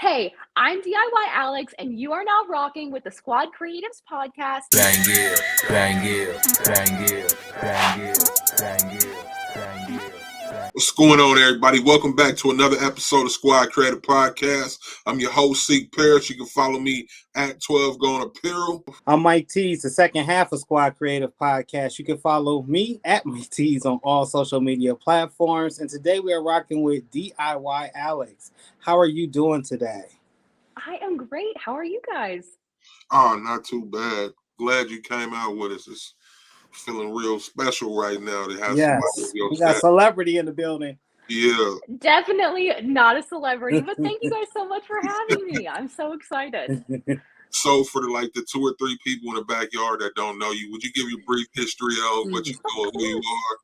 Hey, I'm DIY Alex, and you are now rocking with the Squad Creatives podcast. Bang it, bang it, bang it, bang it, bang it, bang it. What's going on, everybody? Welcome back to another episode of Squad Creative Podcast. I'm your host, Seak, Parris. You can follow me at 12 Gone Apparel. I'm Mike Tees, the second half of Squad Creative Podcast. You can follow me at Mike Tees on all social media platforms. And today we are rocking with DIY Alex. How are you doing today? I am great. How are you guys? Oh, not too bad. Glad you came out with us. It's feeling real special right now to have Yes, somebody else. we got celebrity in the building. Yeah. Definitely not a celebrity, but thank you guys so much for having me. I'm so excited. So for the 2 or 3 people in the backyard that don't know you, would you give your brief history of what you do and who you are?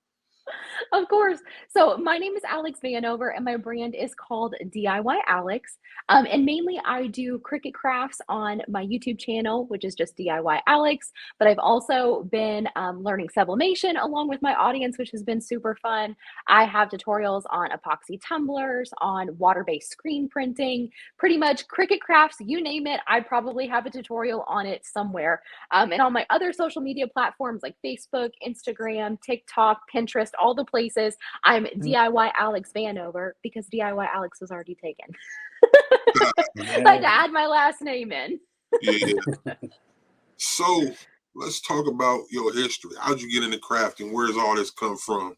Of course. So my name is Alex Vanover, and my brand is called DIY Alex. And mainly I do Cricut crafts on my YouTube channel, which is just DIY Alex. But I've also been learning sublimation along with my audience, which has been super fun. I have tutorials on epoxy tumblers, on water-based screen printing, pretty much Cricut crafts, you name it. I probably have a tutorial on it somewhere. And on my other social media platforms like Facebook, Instagram, TikTok, Pinterest, all the places, I'm DIY Alex Vanover because DIY Alex was already taken. I had to add my last name in. Yeah. So let's talk about your history. How'd you get into crafting? Where does all this come from?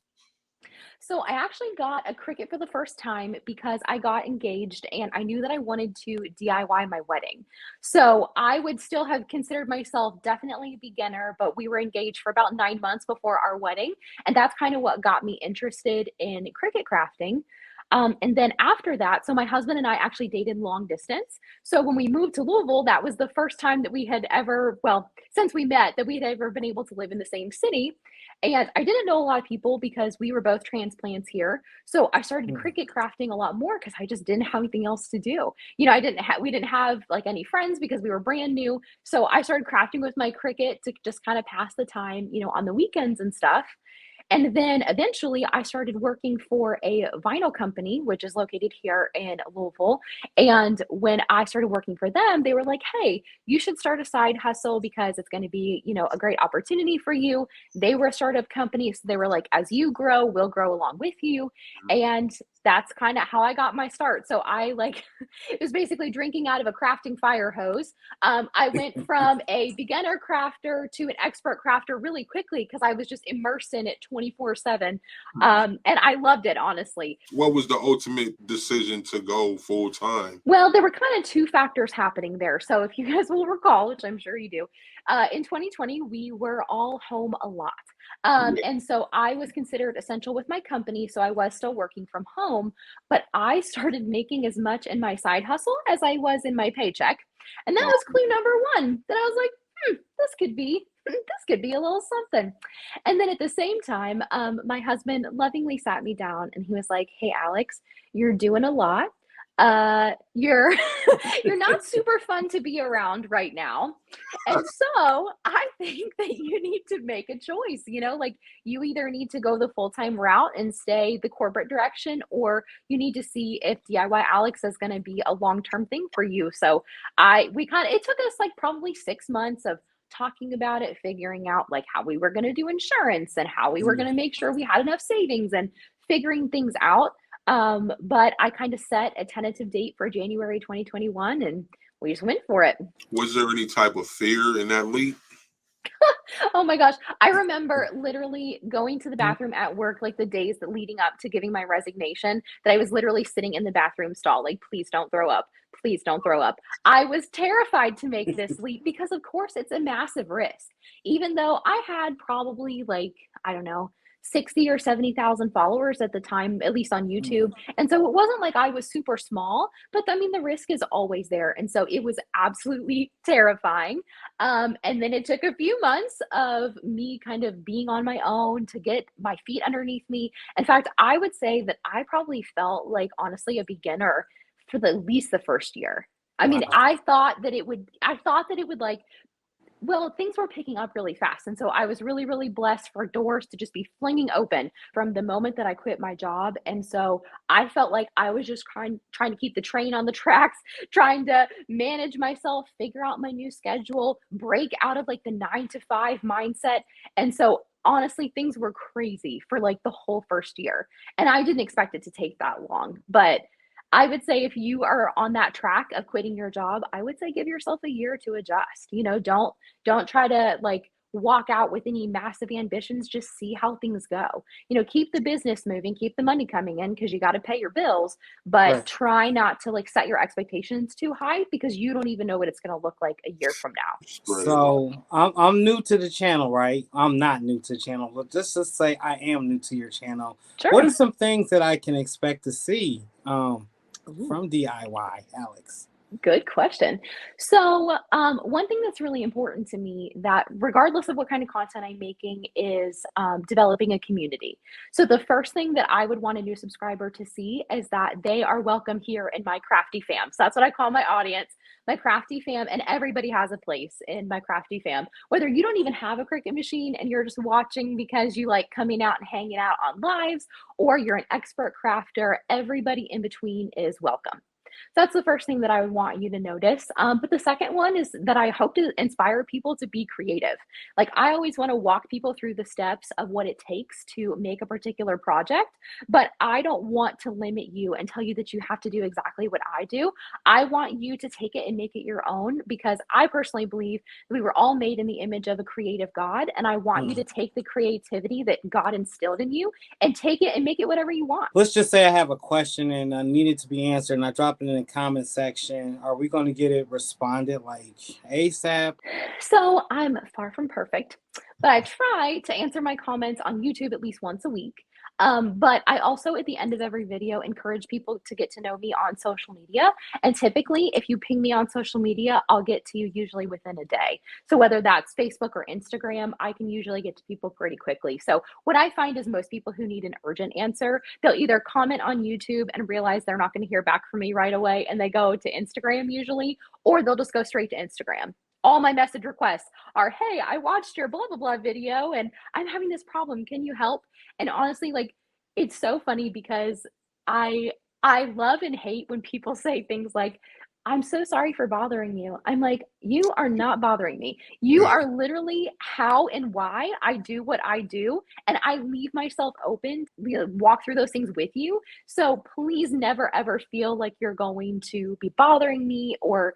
So I actually got a Cricut for the first time because I got engaged and I knew that I wanted to DIY my wedding. So I would still have considered myself definitely a beginner, but we were engaged for about 9 months before our wedding. And that's kind of what got me interested in Cricut crafting. And then after that, so my husband and I actually dated long distance. So when we moved to Louisville, that was the first time that we had ever, well, since we met, that we had ever been able to live in the same city. And I didn't know a lot of people because we were both transplants here. So I started Cricut crafting a lot more because I just didn't have anything else to do. You know, we didn't have like any friends because we were brand new. So I started crafting with my Cricut to just kind of pass the time, you know, on the weekends and stuff. And then eventually I started working for a vinyl company, which is located here in Louisville. And when I started working for them, they were like, hey, you should start a side hustle because it's going to be, you know, a great opportunity for you. They were a startup company. So they were like, as you grow, we'll grow along with you. And that's kind of how I got my start. So it was basically drinking out of a crafting fire hose. I went from a beginner crafter to an expert crafter really quickly because I was just immersed in it 24/7. And I loved it, honestly. What was the ultimate decision to go full time? Well, there were kind of 2 factors happening there. So if you guys will recall, which I'm sure you do, in 2020, we were all home a lot. And so I was considered essential with my company. So I was still working from home, but I started making as much in my side hustle as I was in my paycheck. And that was clue number 1 that I was like, this could be a little something. And then at the same time, my husband lovingly sat me down and he was like, hey, Alex, you're doing a lot. You're not super fun to be around right now. And so I think that you need to make a choice, you know, like you either need to go the full-time route and stay the corporate direction, or you need to see if DIY Alex is going to be a long-term thing for you. So it took us like probably 6 months of talking about it, figuring out like how we were going to do insurance and how we were going to make sure we had enough savings and figuring things out. But I kind of set a tentative date for January 2021 and we just went for it. Was there any type of fear in that leap? Oh my gosh. I remember literally going to the bathroom at work, like the days that leading up to giving my resignation, that I was literally sitting in the bathroom stall, like, please don't throw up. Please don't throw up. I was terrified to make this leap because of course it's a massive risk. Even though I had probably like, I don't know, 60 or 70,000 followers at the time, at least on YouTube. And so it wasn't like I was super small, but I mean, the risk is always there. And so it was absolutely terrifying. And then it took a few months of me kind of being on my own to get my feet underneath me. In fact, I would say that I probably felt like, honestly, a beginner for at least the first year. I mean, I thought that it would like Well, things were picking up really fast, and so I was really, really blessed for doors to just be flinging open from the moment that I quit my job, and so I felt like I was just trying to keep the train on the tracks, trying to manage myself, figure out my new schedule, break out of, like, the 9 to 5 mindset, and so, honestly, things were crazy for, like, the whole first year, and I didn't expect it to take that long, but I would say if you are on that track of quitting your job, I would say give yourself a year to adjust. Don't try to like walk out with any massive ambitions. Just see how things go. Keep the business moving, keep the money coming in because you got to pay your bills, but Right. try not to like set your expectations too high because you don't even know what it's going to look like a year from now. It's great advice. So I'm new to the channel, right? I'm not new to the channel, but just to say I am new to your channel. What are Sure. some things that I can expect to see Ooh. from DIY, Alex? Good question. So, one thing that's really important to me that regardless of what kind of content I'm making is developing a community. So, the first thing that I would want a new subscriber to see is that they are welcome here in my crafty fam. So, that's what I call my audience, my crafty fam, and everybody has a place in my crafty fam. Whether you don't even have a Cricut machine and you're just watching because you like coming out and hanging out on lives, or you're an expert crafter, everybody in between is welcome. So that's the first thing that I would want you to notice. But the second one is that I hope to inspire people to be creative. Like I always want to walk people through the steps of what it takes to make a particular project, but I don't want to limit you and tell you that you have to do exactly what I do. I want you to take it and make it your own because I personally believe that we were all made in the image of a creative God. And I want you Hmm. to take the creativity that God instilled in you and take it and make it whatever you want. Let's just say I have a question and I need it to be answered, and I drop it in the comment section. Are we going to get it responded like ASAP? So I'm far from perfect, but I try to answer my comments on YouTube at least once a week. But I also, at the end of every video, encourage people to get to know me on social media. And typically, if you ping me on social media, I'll get to you usually within a day. So whether that's Facebook or Instagram, I can usually get to people pretty quickly. So what I find is most people who need an urgent answer, they'll either comment on YouTube and realize they're not going to hear back from me right away, and they go to Instagram usually, or they'll just go straight to Instagram. All my message requests are, hey, I watched your blah, blah, blah video and I'm having this problem. Can you help? And honestly, like, it's so funny because I I love and hate when people say things like, I'm so sorry for bothering you. I'm like, you are not bothering me. You Yeah. are literally how and why I do what I do. And I leave myself open, walk through those things with you. So please never ever feel like you're going to be bothering me or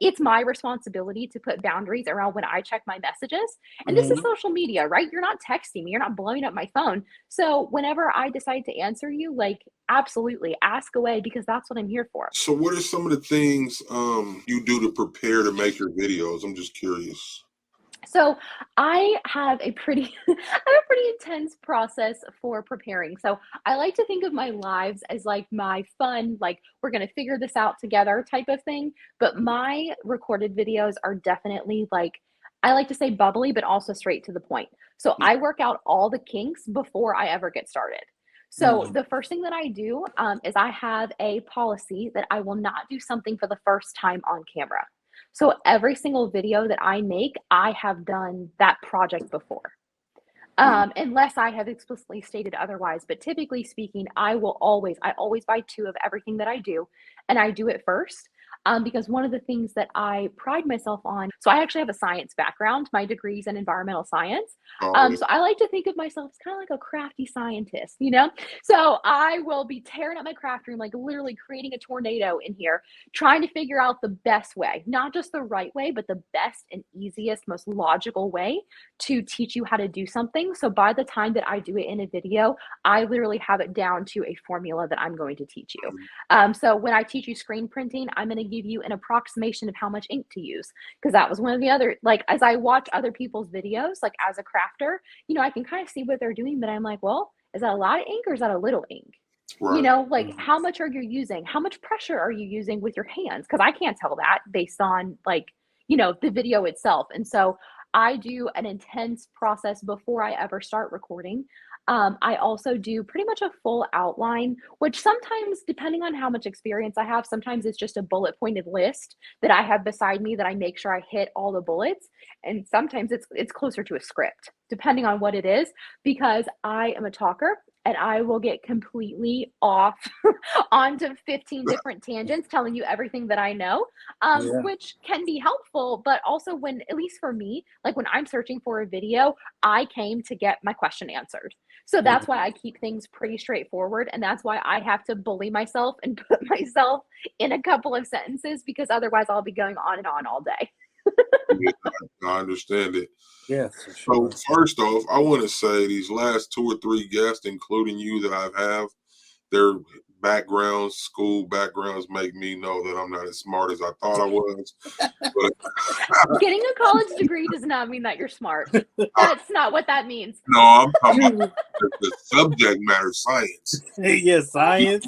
it's my responsibility to put boundaries around when I check my messages. And this is Mhm. social media, right? You're not texting me, you're not blowing up my phone. So whenever I decide to answer you, like, absolutely ask away because that's what I'm here for. So, what are some of the things you do to prepare to make your videos? I'm just curious. So I have a pretty I have a pretty intense process for preparing. So I like to think of my lives as like my fun, like we're gonna figure this out together type of thing. But my recorded videos are definitely like I like to say bubbly, but also straight to the point. So I work out all the kinks before I ever get started. So Mhm. the first thing that I do is I have a policy that I will not do something for the first time on camera. So every single video that I make, I have done that project before. Unless I have explicitly stated otherwise, but typically speaking, I always buy two of everything that I do, and I do it first. Because one of the things that I pride myself on, so I actually have a science background. My degree's in environmental science. Oh, So I like to think of myself as kind of like a crafty scientist. So I will be tearing up my craft room, like literally creating a tornado in here, trying to figure out the best way, not just the right way, but the best and easiest, most logical way to teach you how to do something. So by the time that I do it in a video, I literally have it down to a formula that I'm going to teach you. So when I teach you screen printing, I'm going to give you an approximation of how much ink to use because that was one of the other, like, as I watch other people's videos, like as a crafter, I can kind of see what they're doing, but I'm like, well, is that a lot of ink or is that a little ink? right. Like Mhm. how much are you using? How much pressure are you using with your hands? Because I can't tell that based on like, the video itself. And so I do an intense process before I ever start recording. I also do pretty much a full outline, which sometimes, depending on how much experience I have, sometimes it's just a bullet pointed list that I have beside me that I make sure I hit all the bullets. And sometimes it's closer to a script, depending on what it is, because I am a talker and I will get completely off onto 15 different tangents telling you everything that I know, Yeah. which can be helpful. But also, when, at least for me, like when I'm searching for a video, I came to get my question answered. So that's why I keep things pretty straightforward. And that's why I have to bully myself and put myself in a couple of sentences, because otherwise I'll be going on and on all day. Yeah, I understand it. Yes, for So sure. first off, I want to say these last 2 or 3 guests, including you that I have, their backgrounds, school backgrounds, make me know that I'm not as smart as I thought I was. But Getting a college degree does not mean that you're smart. That's not what that means. no, I'm talking about the subject matter, science. Yeah, science,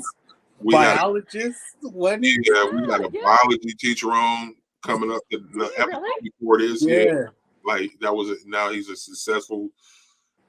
We had biologist, wasn't it? yeah, we had a Yeah. biology teacher on coming up the episode Really? before this. Yeah, Yeah. like that was now he's a successful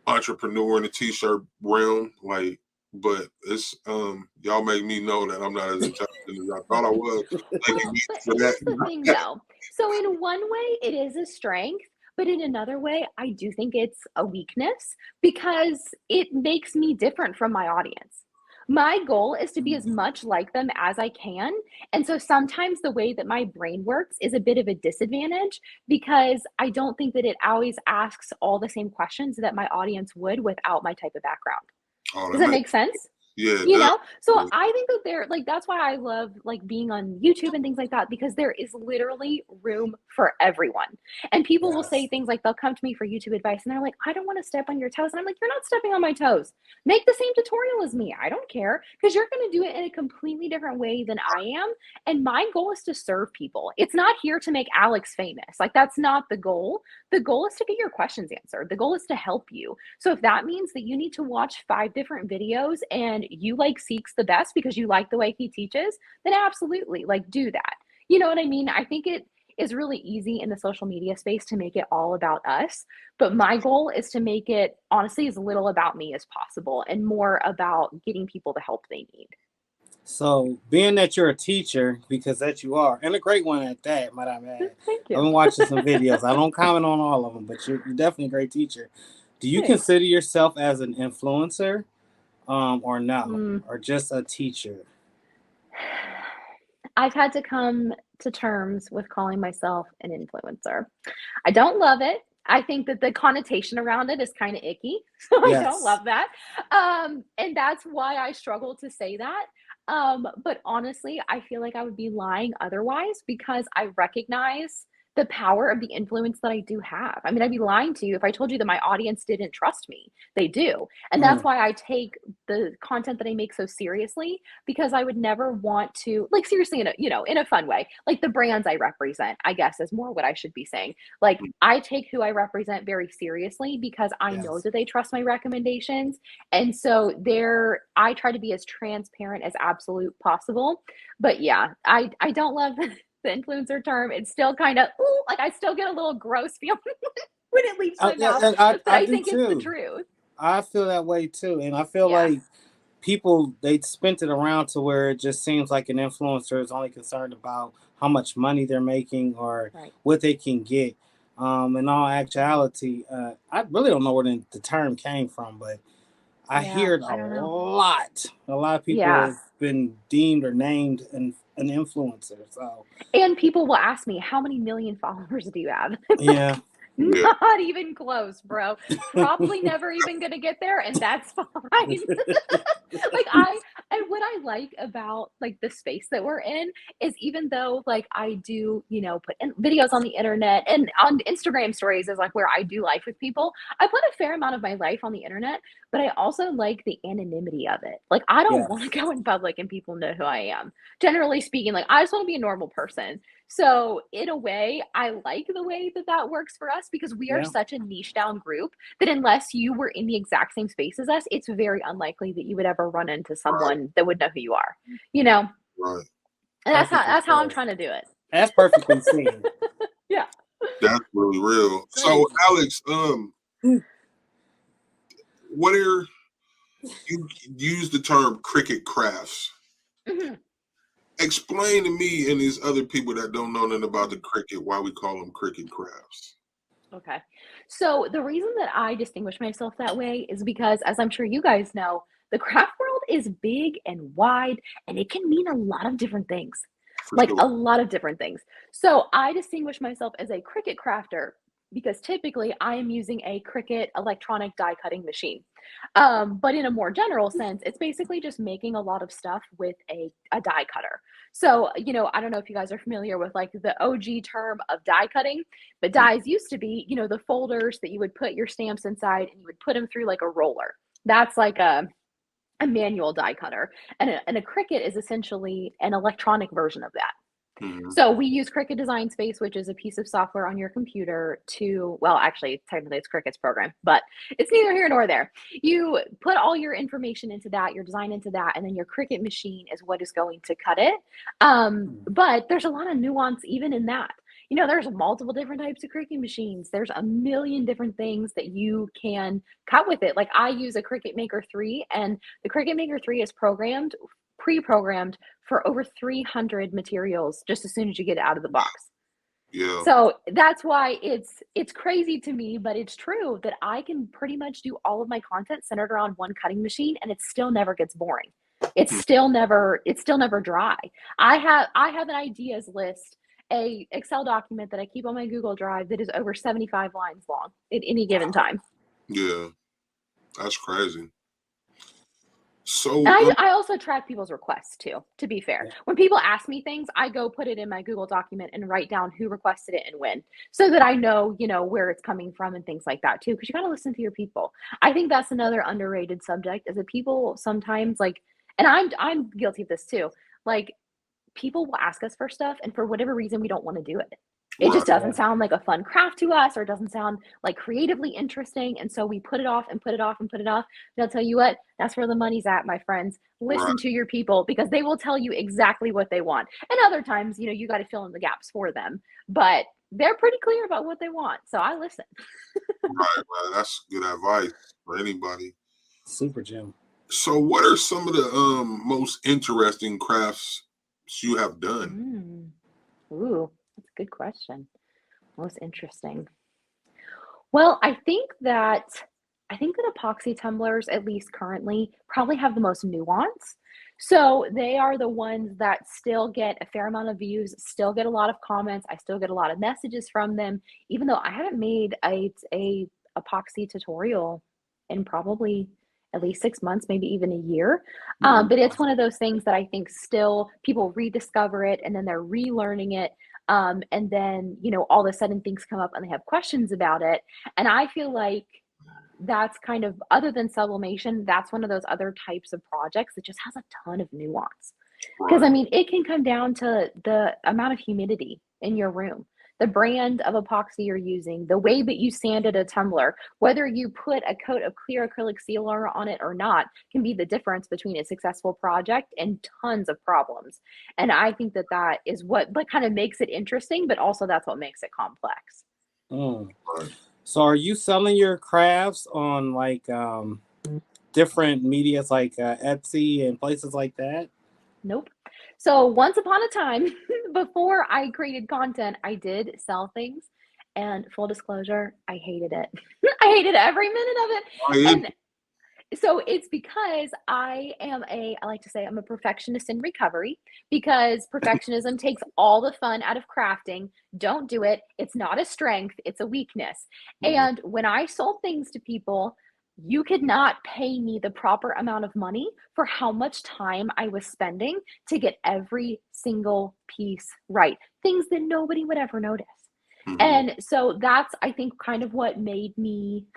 entrepreneur in the t-shirt realm. Like, but it's y'all make me know that I'm not as intelligent as I thought I was. Thank you But for here's the that. thing, though. So, in one way, it is a strength, but in another way, I do think it's a weakness because it makes me different from my audience. My goal is to be as much like them as I can. And so sometimes the way that my brain works is a bit of a disadvantage because I don't think that it always asks all the same questions that my audience would without my type of background. Oh, Does that that makes make sense? yeah, You that know? So I think that like that's why I love like being on YouTube and things like that, because there is literally room for everyone. And people will say Yes. things like they'll come to me for YouTube advice and they're like, I don't want to step on your toes. And I'm like, you're not stepping on my toes. Make the same tutorial as me. I don't care, because you're going to do it in a completely different way than I am. And my goal is to serve people. It's not here to make Alex famous. Like, that's not the goal. The goal is to get your questions answered. The goal is to help you. So if that means that you need to watch 5 different videos and you like Seek's the best because you like the way he teaches, then absolutely, like, do that. You know what I mean? I think it is really easy in the social media space to make it all about us, but my goal is to make it honestly as little about me as possible and more about getting people the help they need. So, being that you're a teacher, because that you are, and a great one at that, might I add. Thank I've you. been watching some videos. I don't comment on all of them, but you're definitely a great teacher. Do you Thanks. consider yourself as an influencer, or no, Mm. or just a teacher? I've had to come to terms with calling myself an influencer. I don't love it. I think that the connotation around it is kind of icky. So I don't Yes. love that. And that's why I struggle to say that. But honestly, I feel like I would be lying otherwise because I recognize the power of the influence that I do have. I mean, I'd be lying to you if I told you that my audience didn't trust me. They do. And that's Mm. why I take the content that I make so seriously, because I would never want to, like, seriously, in a, in a fun way, like the brands I represent, I guess is more what I should be saying. Like, I take who I represent very seriously because I know Yes. that they trust my recommendations. And so I try to be as transparent as absolute possible. But yeah, I don't love the influencer term. It's still kind of, like, I still get a little gross feeling when it leaves my mouth, And I, but I I do think it's the too. truth. I feel that way too, and I feel Yeah. like people they spent it around to where it just seems like an influencer is only concerned about how much money they're making or Right. what they can get. In all actuality, I really don't know where the term came from, but I Yeah. hear it I a don't know. lot. A lot of people Yeah. have been deemed or named an influencer. So And people will ask me, how many million followers do you have? yeah, yeah, Not even close, bro. Probably never even gonna get there, and that's fine. Like, and what I like about like the space that we're in is, even though like I do, put videos on the internet and on Instagram stories is like where I do life with people. I put a fair amount of my life on the internet, but I also like the anonymity of it. Like, I don't want to yes, go in public and people know who I am. Generally speaking, like, I just want to be a normal person. So in a way, I like the way that that works for us because we are yeah, such a niche down group that unless you were in the exact same space as us, it's very unlikely that you would ever run into right, someone that would know who you are, you know? right. And that's perfectly how I'm said. trying to do it. That's perfectly seen. Yeah. That's really real. So, Alex, what are you use the term Cricut crafts? Mhm. Explain to me and these other people that don't know nothing about the Cricut why we call them Cricut crafts. Okay. So the reason that I distinguish myself that way is because, as I'm sure you guys know, the craft world is big and wide, and it can mean a lot of different things, For like sure. a lot of different things. So I distinguish myself as a Cricut crafter because typically I am using a Cricut electronic die cutting machine. But in a more general sense, it's basically just making a lot of stuff with a die cutter. So, I don't know if you guys are familiar with like the OG term of die cutting, but dies used to be, the folders that you would put your stamps inside and you would put them through like a roller. That's like a manual die cutter. And a Cricut is essentially an electronic version of that. Mm-hmm. So we use Cricut Design Space, which is a piece of software on your computer to, well, actually, technically it's Cricut's program, but it's neither here nor there. You put all your information into that, your design into that, and then your Cricut machine is what is going to cut it. But there's a lot of nuance even in that. There's multiple different types of Cricut machines. There's a million different things that you can cut with it. Like I use a Cricut Maker 3, and the Cricut Maker 3 is pre-programmed for over 300 materials just as soon as you get it out of the box. Yeah. So that's why it's crazy to me, but it's true that I can pretty much do all of my content centered around one cutting machine, and it still never gets boring. It's still never dry. I have an ideas list, a Excel document that I keep on my Google Drive that is over 75 lines long at any given time. Yeah. That's crazy. So And I also track people's requests too, to be fair. When people ask me things, I go put it in my Google document and write down who requested it and when, so that I know, where it's coming from and things like that too, because you got to listen to your people. I think that's another underrated subject is that people sometimes like, and I'm guilty of this too, like people will ask us for stuff and for whatever reason we don't want to do it. It just doesn't sound like a fun craft to us, or it doesn't sound like creatively interesting. And so we put it off and put it off and put it off. And I'll tell you what, that's where the money's at, my friends. Listen to your people because they will tell you exactly what they want. And other times, you got to fill in the gaps for them. But they're pretty clear about what they want. So I listen. right. That's good advice for anybody. Super Jim. So what are some of the most interesting crafts you have done? Ooh, that's a good question. Most interesting. Well, I think that epoxy tumblers, at least currently, probably have the most nuance. So they are the ones that still get a fair amount of views, still get a lot of comments. I still get a lot of messages from them, even though I haven't made a epoxy tutorial in probably at least 6 months, maybe even a year. But it's one of those things that I think still people rediscover it and then they're relearning it. And then, all of a sudden things come up and they have questions about it. And I feel like that's kind of, other than sublimation, that's one of those other types of projects that just has a ton of nuance. Because I mean, it can come down to the amount of humidity in your room, the brand of epoxy you're using, the way that you sanded a tumbler, whether you put a coat of clear acrylic sealer on it or not, can be the difference between a successful project and tons of problems. And I think that that is what kind of makes it interesting, but also that's what makes it complex. So are you selling your crafts on like different medias like Etsy and places like that? Nope. So once upon a time, before I created content, I did sell things. And full disclosure, I hated it. I hated every minute of it. And so it's because I like to say I'm a perfectionist in recovery, because perfectionism takes all the fun out of crafting. Don't do it. It's not a strength, it's a weakness. And when I sold things to people, you could not pay me the proper amount of money for how much time I was spending to get every single piece right. Things that nobody would ever notice. And so that's, I think, kind of what made me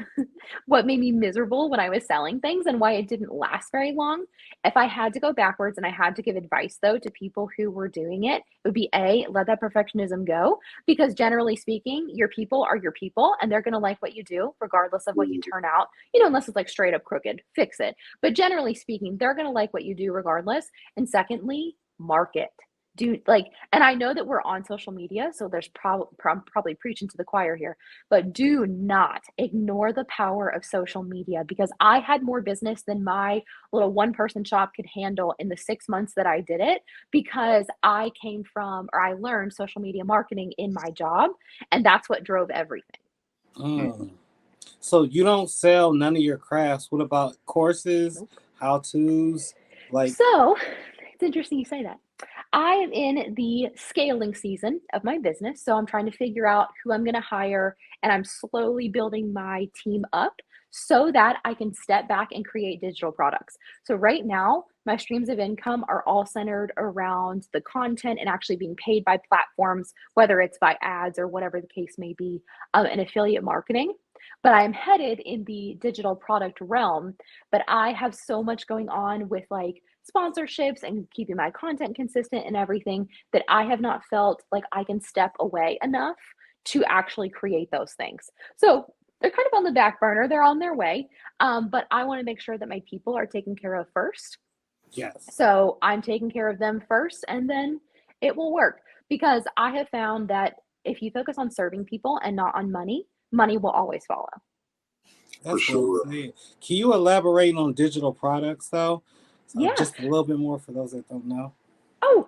miserable when I was selling things and why it didn't last very long. If I had to go backwards and I had to give advice though to people who were doing it, it would be let that perfectionism go, because generally speaking, your people are your people and they're going to like what you do regardless of what you turn out, unless it's like straight up crooked, fix it. But generally speaking, they're going to like what you do regardless. And secondly, market. do like, and I know that we're on social media, so there's probably preaching to the choir here, but do not ignore the power of social media, because I had more business than my little one person shop could handle in the 6 months that I did it, because I came from, or I learned social media marketing in my job, and that's what drove everything. Mm. So you don't sell none of your crafts. What about courses, Nope. how-tos? Like, So it's interesting you say that. I am in the scaling season of my business. So I'm trying to figure out who I'm going to hire, and I'm slowly building my team up so that I can step back and create digital products. So right now, my streams of income are all centered around the content and actually being paid by platforms, whether it's by ads or whatever the case may be, and affiliate marketing. But I'm headed in the digital product realm, but I have so much going on with like sponsorships and keeping my content consistent and everything, that I have not felt like I can step away enough to actually create those things. So they're kind of on the back burner, they're on their way. But I want to make sure that my people are taken care of first. yes. So I'm taking care of them first, and then it will work, because I have found that if you focus on serving people and not on money, money will always follow. For That's well sure. said. Can you elaborate on digital products though? So Yeah. just a little bit more for those that don't know.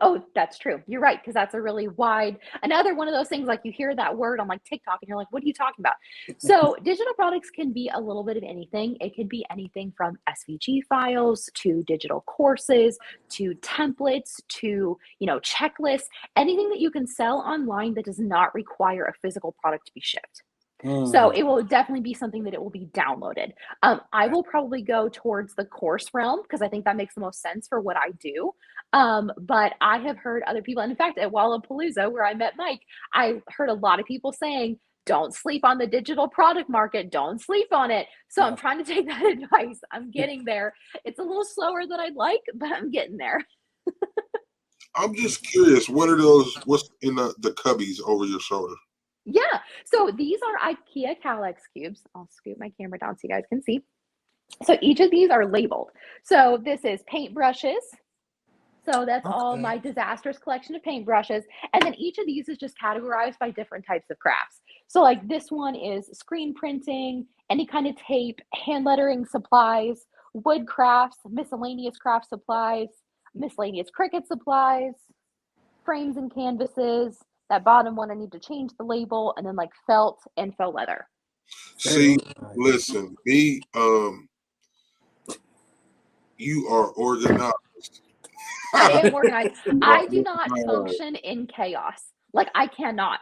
Oh, that's true. You're right, because that's a really wide, another one of those things, like you hear that word on like TikTok and you're like, what are you talking about? So digital products can be a little bit of anything. It could be anything from SVG files to digital courses to templates to, checklists, anything that you can sell online that does not require a physical product to be shipped. So it will definitely be something that it will be downloaded. I will probably go towards the course realm, because I think that makes the most sense for what I do. But I have heard other people, and in fact, at Wallapalooza, where I met Mike, I heard a lot of people saying, don't sleep on the digital product market. Don't sleep on it. So I'm trying to take that advice. I'm getting there. It's a little slower than I'd like, but I'm getting there. I'm just curious, what are those? What's in the cubbies over your shoulder? Yeah. So these are IKEA Kallax cubes. I'll scoot my camera down so you guys can see. So each of these are labeled. So this is paintbrushes. So that's all my disastrous collection of paintbrushes. And then each of these is just categorized by different types of crafts. So like this one is screen printing, any kind of tape, hand lettering supplies, wood crafts, miscellaneous craft supplies, miscellaneous Cricut supplies, frames and canvases. That bottom one, I need to change the label, and then like felt and faux leather. See, listen, you are organized. I am organized. I do not function in chaos. Like I cannot.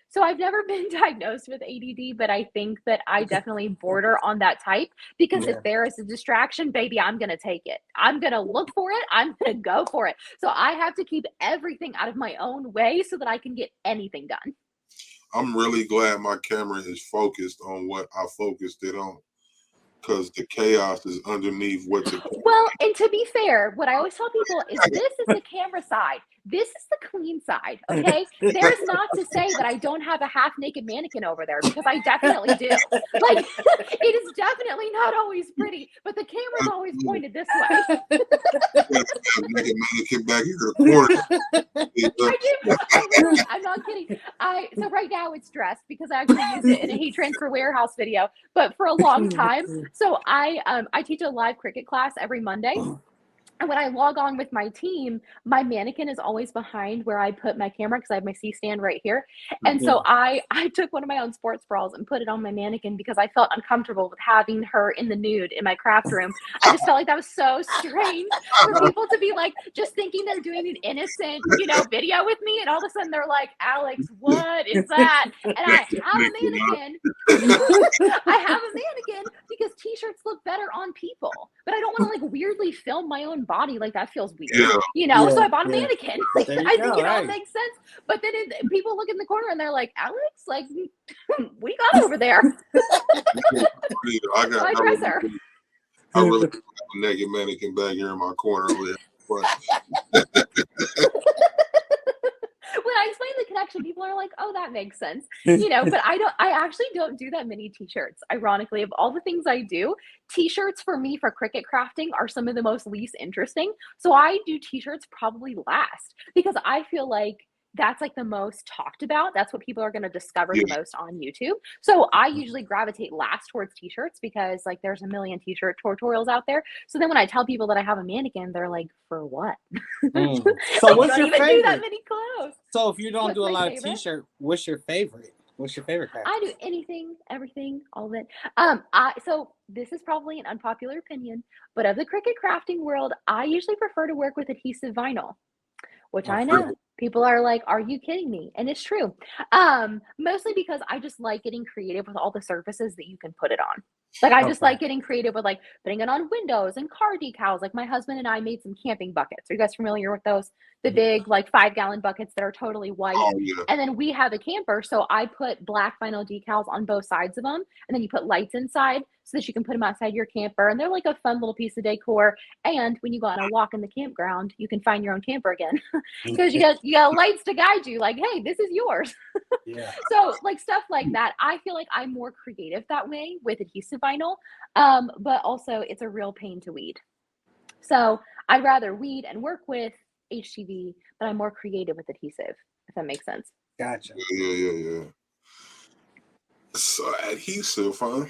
So I've never been diagnosed with ADD, but I think that I definitely border on that type, because if there is a distraction, baby, I'm going to take it. I'm going to look for it. I'm going to go for it. So I have to keep everything out of my own way so that I can get anything done. I'm really glad my camera is focused on what I focused it on, because the chaos is underneath what's it. Well, and to be fair, what I always tell people is this is the camera side. This is the clean side, okay? There's not to say that I don't have a half-naked mannequin over there, because I definitely do. Like, it is definitely not always pretty, but the camera's always pointed this way. Naked mannequin back in the corner. I do. I'm not kidding. So right now it's dressed, because I actually use it in a heat transfer warehouse video, but for a long time. So I teach a live Cricut class every Monday. And when I log on with my team, my mannequin is always behind where I put my camera, because I have my C-stand right here. And so I took one of my own sports bras and put it on my mannequin, because I felt uncomfortable with having her in the nude in my craft room. I just felt like that was so strange for people to be like, just thinking they're doing an innocent, video with me. And all of a sudden they're like, Alex, what is that? And I have a mannequin. I have a mannequin because t-shirts look better on people, but I don't want to like weirdly film my own body. Like that feels weird, so I bought a mannequin. Like, I think it all makes sense. But then people look in the corner and they're like, Alex, like, what do you got over there? I dress her. I really have a naked mannequin back here in my corner. When I explain the connection actually people are like, oh, that makes sense. But I actually don't do that many t-shirts. Ironically, of all the things I do, t-shirts for me for Cricut crafting are some of the most least interesting. So I do t-shirts probably last because I feel like that's like the most talked about. That's what people are going to discover the most on YouTube. So I usually gravitate last towards t-shirts because like there's a million t-shirt tutorials out there. So then when I tell people that I have a mannequin, they're like, for what? So like, what's you your don't even favorite? do that many clothes. So if you don't What's do a my lot favorite? of t-shirt, what's your favorite? What's your favorite craft? I do anything, everything, all of it. So this is probably an unpopular opinion, but of the Cricut crafting world, I usually prefer to work with adhesive vinyl, which I know people are like, are you kidding me? And it's true. Mostly because I just like getting creative with all the surfaces that you can put it on. Like I just like getting creative with like putting it on windows and car decals. Like my husband and I made some camping buckets. Are you guys familiar with those? The big like 5-gallon buckets that are totally white. Oh, yeah. And then we have a camper. So I put black vinyl decals on both sides of them. And then you put lights inside so that you can put them outside your camper. And they're like a fun little piece of decor. And when you go on a walk in the campground, you can find your own camper again because you got lights to guide you. Like, hey, this is yours. Yeah. So like stuff like that. I feel like I'm more creative that way with adhesive vinyl. But also it's a real pain to weed. So I'd rather weed and work with HTV, but I'm more creative with adhesive, if that makes sense. Gotcha. Yeah. So adhesive, huh?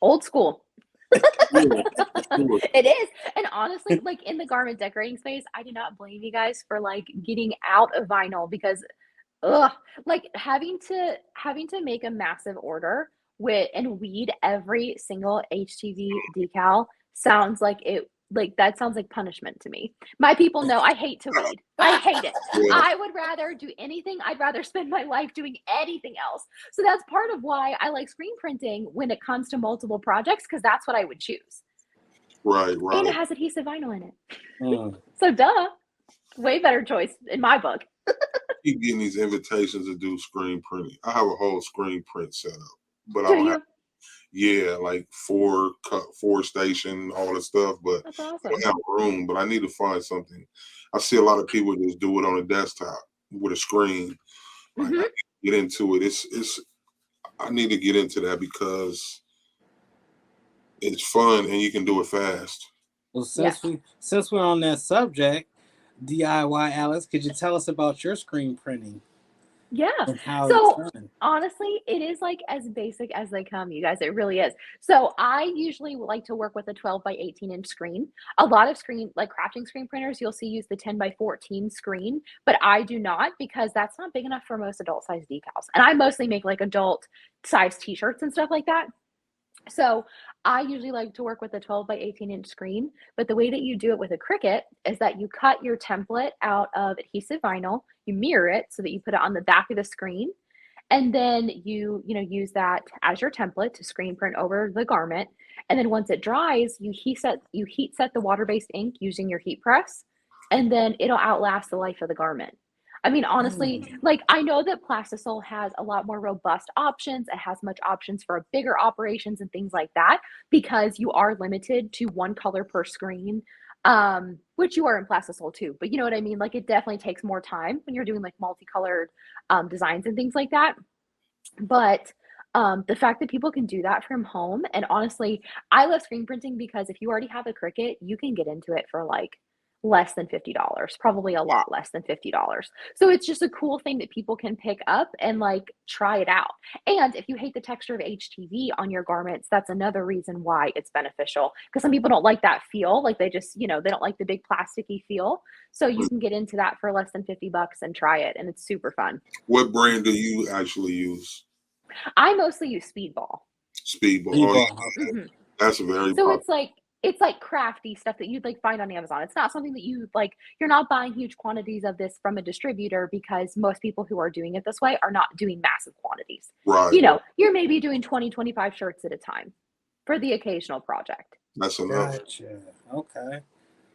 Old school. Sure. It is. And honestly, like in the garment decorating space, I do not blame you guys for like getting out of vinyl because like having to make a massive order and weed every single HTV decal sounds like that sounds like punishment to me. My people know I hate to weed. I hate it. Yeah. I would rather do anything. I'd rather spend my life doing anything else. So that's part of why I like screen printing when it comes to multiple projects, because that's what I would choose. Right. And it has adhesive vinyl in it. So duh. Way better choice in my book. Keep getting these invitations to do screen printing. I have a whole screen print set up, but I Do don't you? have like four station, all the stuff, but That's I awesome. don't have room. But I need to find something. I see a lot of people just do it on a desktop with a screen. Like, I need to get into it. I need to get into that because it's fun and you can do it fast. Well, since we're on that subject, DIY Alex, could you tell us about your screen printing? Yeah. And how So it's done? honestly, it is like as basic as they come, you guys. It really is. So I usually like to work with a 12 by 18 inch screen. A lot of like crafting screen printers, you'll see use the 10 by 14 screen, but I do not because that's not big enough for most adult size decals. And I mostly make like adult size t-shirts and stuff like that. So I usually like to work with a 12 by 18 inch screen, but the way that you do it with a Cricut is that you cut your template out of adhesive vinyl, you mirror it so that you put it on the back of the screen, and then you use that as your template to screen print over the garment. And then once it dries, you heat set the water-based ink using your heat press, and then it'll outlast the life of the garment. I mean, honestly, like I know that Plastisol has a lot more robust options. It has much options for bigger operations and things like that because you are limited to one color per screen, which you are in Plastisol too. But you know what I mean? Like it definitely takes more time when you're doing like multicolored designs and things like that. But the fact that people can do that from home, and honestly, I love screen printing because if you already have a Cricut, you can get into it for like less than $50, probably a lot less than $50. So it's just a cool thing that people can pick up and like try it out. And if you hate the texture of HTV on your garments, that's another reason why it's beneficial because some people don't like that feel, like they just, they don't like the big plasticky feel. So you can get into that for less than $50 and try it, and it's super fun. What brand do you actually use? I mostly use Speedball. Speedball. Okay. That's very so popular. it's like crafty stuff that you'd like find on Amazon. It's not something that you like, you're not buying huge quantities of this from a distributor because most people who are doing it this way are not doing massive quantities. Right. You're maybe doing 20, 25 shirts at a time for the occasional project. That's enough. Gotcha. Okay.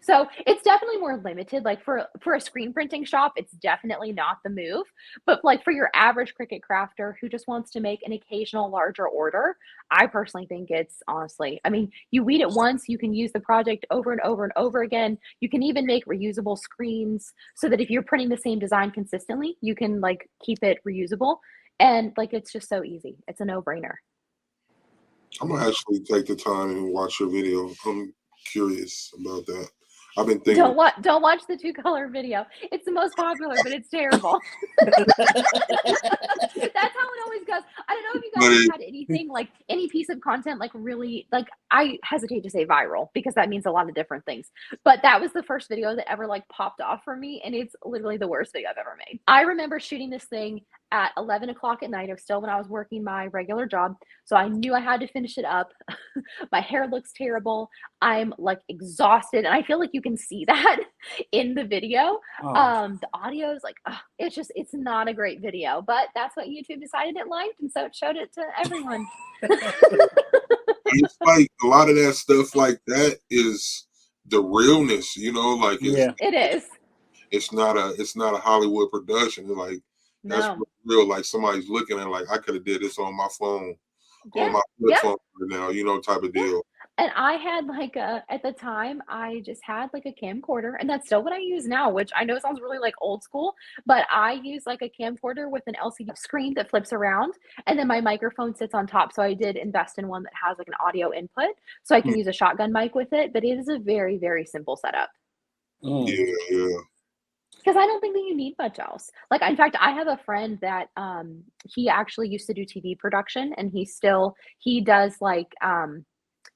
So it's definitely more limited. Like for a screen printing shop, it's definitely not the move. But like for your average Cricut crafter who just wants to make an occasional larger order, I personally think it's honestly, I mean, you weed it once, you can use the project over and over and over again. You can even make reusable screens so that if you're printing the same design consistently, you can like keep it reusable. And like it's just so easy. It's a no-brainer. I'm gonna actually take the time and watch your video. I'm curious about that. I've been thinking. Don't watch the 2-color video. It's the most popular, but it's terrible. That's how it always goes. I don't know if you guys have had anything like any piece of content like really like I hesitate to say viral because that means a lot of different things. But that was the first video that ever like popped off for me, and it's literally the worst video I've ever made. I remember shooting this thing at 11 o'clock at night. It was still when I was working my regular job. So I knew I had to finish it up. My hair looks terrible. I'm like exhausted. And I feel like you can see that in the video. The audio is like, it's not a great video, but that's what YouTube decided it liked. And so it showed it to everyone. It's like a lot of that stuff like that is the realness, you know, like it is. It's not a Hollywood production. Like that's real. Like somebody's looking at like I could have did this on my phone, on my flip phone right now, you know, type of deal. And I had like at the time, I just had like a camcorder, and that's still what I use now, which I know sounds really like old school, but I use like a camcorder with an LCD screen that flips around, and then my microphone sits on top. So I did invest in one that has like an audio input, so I can use a shotgun mic with it, but it is a very, very simple setup. Yeah. Because I don't think that you need much else. Like, in fact, I have a friend that he actually used to do TV production, and he does like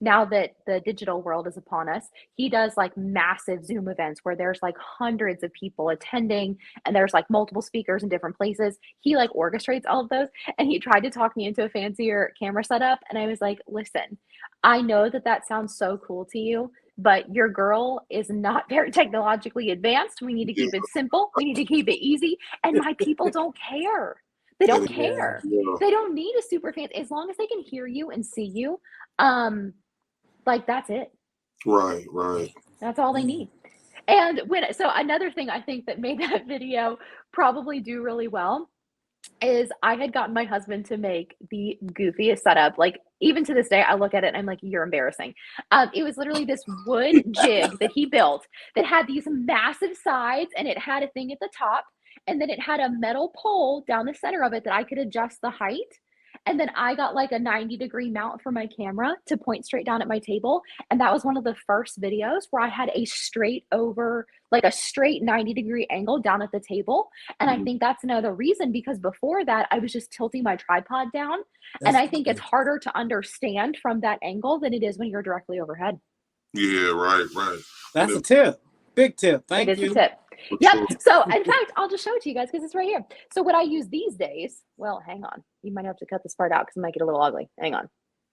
now that the digital world is upon us, he does like massive Zoom events where there's like hundreds of people attending and there's like multiple speakers in different places. He like orchestrates all of those, and he tried to talk me into a fancier camera setup. And I was like, listen, I know that sounds so cool to you, but your girl is not very technologically advanced. We need to keep it simple. We need to keep it easy. And my people don't care. They don't care. They don't need a super fancy, as long as they can hear you and see you. Like that's it. Right. That's all they need. And so another thing I think that made that video probably do really well is I had gotten my husband to make the goofiest setup. Like even to this day, I look at it and I'm like, you're embarrassing. It was literally this wood jig that he built that had these massive sides, and it had a thing at the top, and then it had a metal pole down the center of it that I could adjust the height. And then I got like a 90-degree mount for my camera to point straight down at my table. And that was one of the first videos where I had a straight 90-degree angle down at the table. And I think that's another reason, because before that, I was just tilting my tripod down. And I think it's harder to understand from that angle than it is when you're directly overhead. Yeah, right. That's a tip. Big tip. Thank you. It is a tip. Yep. So in fact, I'll just show it to you guys because it's right here. So what I use these days, well, hang on. You might have to cut this part out because it might get a little ugly. Hang on.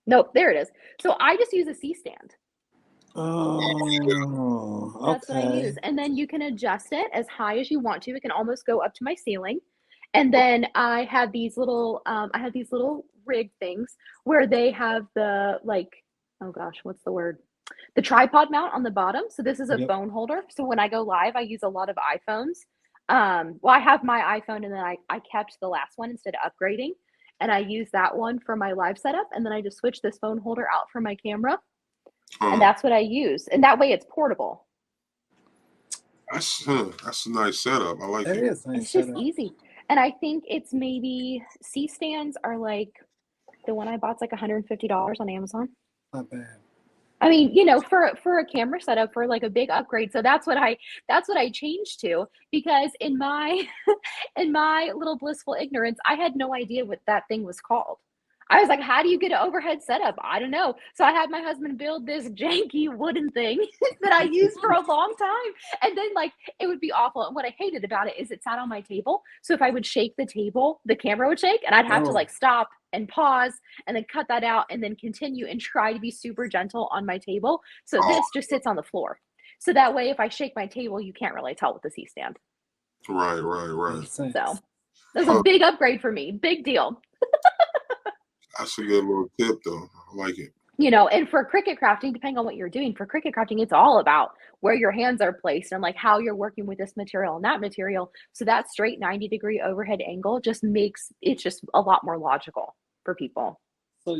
Nope, there it is. So I just use a C-stand. Oh, That's what I use. And then you can adjust it as high as you want to. It can almost go up to my ceiling. And then I have these little rig things where they have the oh gosh, what's the word? The tripod mount on the bottom. So this is a phone holder. So when I go live, I use a lot of iPhones. Well, I have my iPhone, and then I kept the last one instead of upgrading. And I use that one for my live setup. And then I just switch this phone holder out for my camera. And that's what I use. And that way it's portable. That's a nice setup. I like it. It's just easy. And I think it's maybe C-stands are like, the one I bought's like $150 on Amazon. Not bad. I mean, you know, for a camera setup, for like a big upgrade. So that's what I changed to, because in my little blissful ignorance, I had no idea what that thing was called. I was like, how do you get an overhead setup? I don't know. So I had my husband build this janky wooden thing that I used for a long time. And then like, it would be awful. And what I hated about it is it sat on my table. So if I would shake the table, the camera would shake, and I'd have to like stop and pause and then cut that out and then continue and try to be super gentle on my table. So this just sits on the floor. So that way, if I shake my table, you can't really tell with the C-stand. Right. So that's a big upgrade for me. Big deal. That's a good little tip, though. I like it. And for Cricut crafting, depending on what you're doing, for Cricut crafting, it's all about where your hands are placed and like how you're working with this material and that material. So that straight 90-degree overhead angle just makes it just a lot more logical for people. So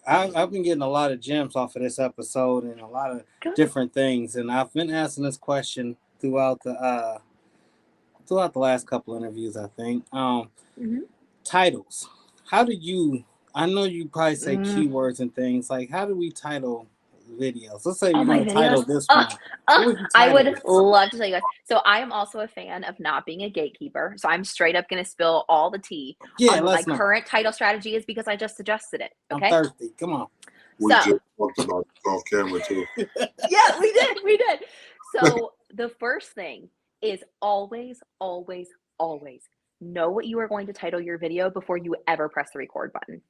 I've been getting a lot of gems off of this episode and a lot of Good. different things, and I've been asking this question throughout the last couple interviews, I think. Titles. How do you? I know you probably say keywords and things. Like, how do we title videos? Let's say Oh, you're my going to title videos. this one. What would you I title would this? love to tell you guys. So I am also a fan of not being a gatekeeper. So I'm straight up going to spill all the tea on what my current title strategy is because I just suggested it. Okay. I'm thirsty. Come on. We just talked about it off camera too. Yeah, we did. So the first thing is always, always, always know what you are going to title your video before you ever press the record button.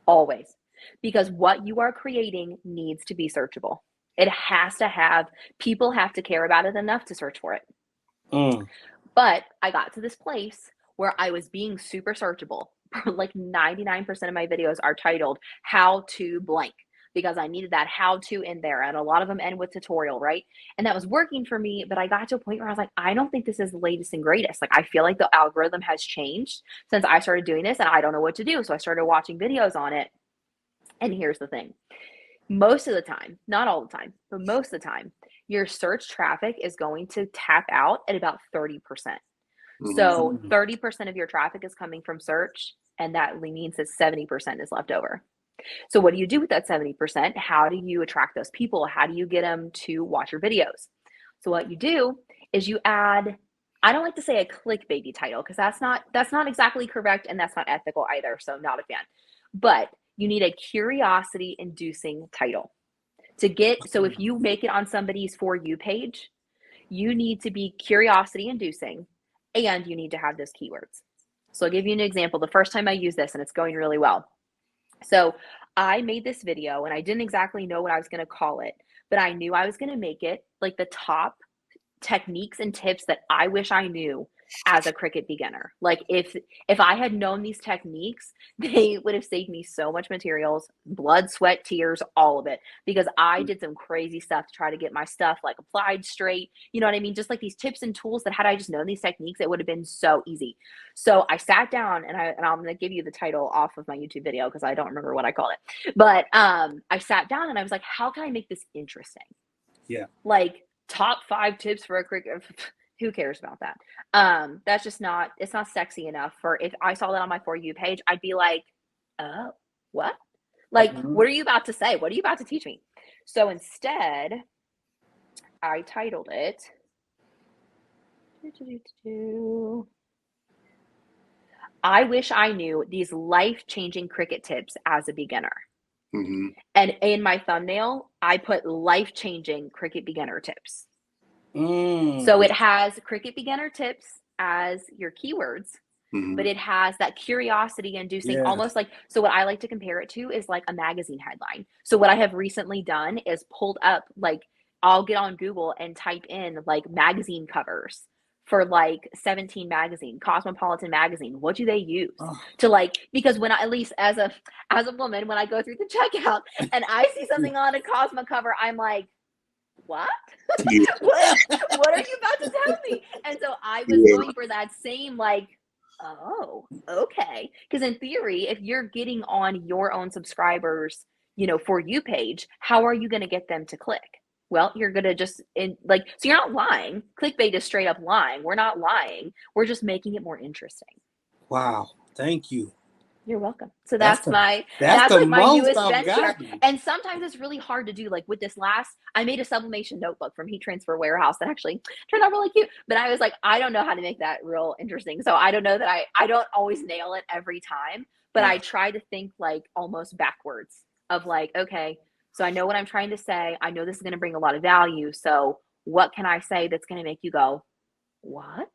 Always. Because what you are creating needs to be searchable. It has to people have to care about it enough to search for it. But I got to this place where I was being super searchable. Like 99% of my videos are titled how to blank because I needed that how to in there. And a lot of them end with tutorial, right? And that was working for me. But I got to a point where I was like, I don't think this is the latest and greatest. Like, I feel like the algorithm has changed since I started doing this and I don't know what to do. So I started watching videos on it. And here's the thing. Most of the time, not all the time, but most of the time, your search traffic is going to tap out at about 30%. So 30% of your traffic is coming from search, and that means that 70% is left over. So what do you do with that 70%? How do you attract those people? How do you get them to watch your videos? So what you do is you add, I don't like to say a clickbaity title because that's not exactly correct and that's not ethical either. So not a fan. But you need a curiosity inducing title so if you make it on somebody's For You page, you need to be curiosity inducing and you need to have those keywords. So I'll give you an example. The first time I used this and it's going really well. So I made this video and I didn't exactly know what I was going to call it, but I knew I was going to make it like the top techniques and tips that I wish I knew as a Cricut beginner. Like if I had known these techniques, they would have saved me so much materials, blood, sweat, tears, all of it, because I did some crazy stuff to try to get my stuff like applied straight. You know what I mean? Just like these tips and tools that had I just known these techniques, it would have been so easy. So I sat down and I'm going to give you the title off of my YouTube video because I don't remember what I called it. But I sat down and I was like, how can I make this interesting? Yeah. Like top 5 tips for a Cricut. Who cares about that? That's just it's not sexy enough for, if I saw that on my For You page, I'd be like, oh, what? Like, what are you about to say? What are you about to teach me? So instead, I titled it, I wish I knew these life-changing Cricut tips as a beginner. And in my thumbnail, I put life-changing Cricut beginner tips. So it has Cricut beginner tips as your keywords, but it has that curiosity inducing, almost like, so what I like to compare it to is like a magazine headline. So what I have recently done is pulled up, like, I'll get on Google and type in like magazine covers for like 17 magazine, Cosmopolitan magazine. What do they use to like, because when I, at least as a woman, when I go through the checkout and I see something on a Cosmo cover, I'm like, what? what are you about to tell me? And so I was going for that same like, oh, okay. Because in theory, if you're getting on your own subscribers, For You page, how are you going to get them to click? Well, you're going to just so you're not lying. Clickbait is straight up lying. We're not lying. We're just making it more interesting. Wow. Thank you. You're welcome. So that's like my newest venture. And sometimes it's really hard to do. Like with this I made a sublimation notebook from Heat Transfer Warehouse that actually turned out really cute. But I was like, I don't know how to make that real interesting. So I don't know that I don't always nail it every time, but I try to think like almost backwards of like, okay, so I know what I'm trying to say. I know this is going to bring a lot of value. So what can I say that's going to make you go, what?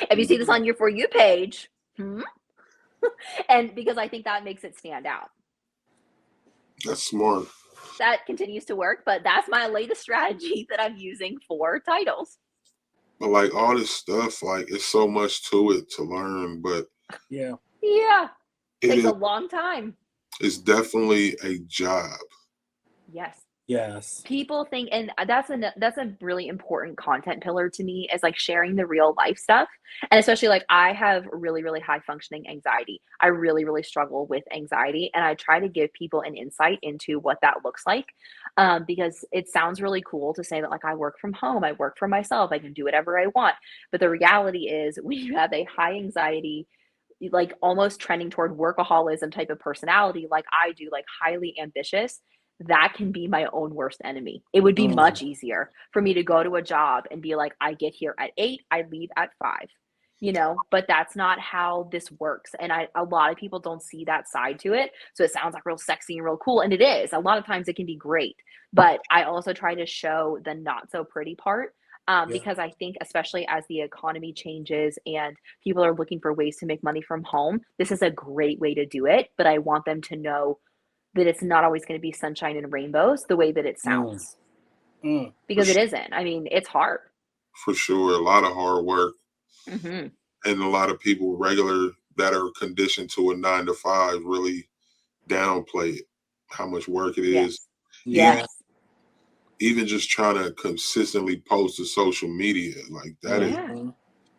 If you see this on your For You page, and because I think that makes it stand out. That's smart. That continues to work, but that's my latest strategy that I'm using for titles. But like all this stuff, like it's so much to it to learn, but it takes a long time. It's definitely a job. Yes. Yes. People think, and that's a really important content pillar to me, is like sharing the real life stuff. And especially, like, I have really, really high functioning anxiety. I really, really struggle with anxiety, and I try to give people an insight into what that looks like, because it sounds really cool to say that, like, I work from home, I work for myself, I can do whatever I want. But the reality is, when you have a high anxiety, like almost trending toward workaholism type of personality, like I do, like highly ambitious, that can be my own worst enemy. It would be Mm. much easier for me to go to a job and be like, I get here at 8, I leave at 5, but that's not how this works. And a lot of people don't see that side to it. So it sounds like real sexy and real cool. And it is. A lot of times it can be great. But I also try to show the not so pretty part, Yeah. because I think, especially as the economy changes and people are looking for ways to make money from home, this is a great way to do it. But I want them to know that it's not always going to be sunshine and rainbows the way that it Mm. sounds, Mm. For, because it isn't. I mean, it's hard. for sure, a lot of hard work, Hmm. and a lot of people regular that are conditioned to a 9 to 5 really downplay it, how much work it is. Yes. Even Yeah. Yes. even just trying to consistently post to social media, like Yeah. Mhm.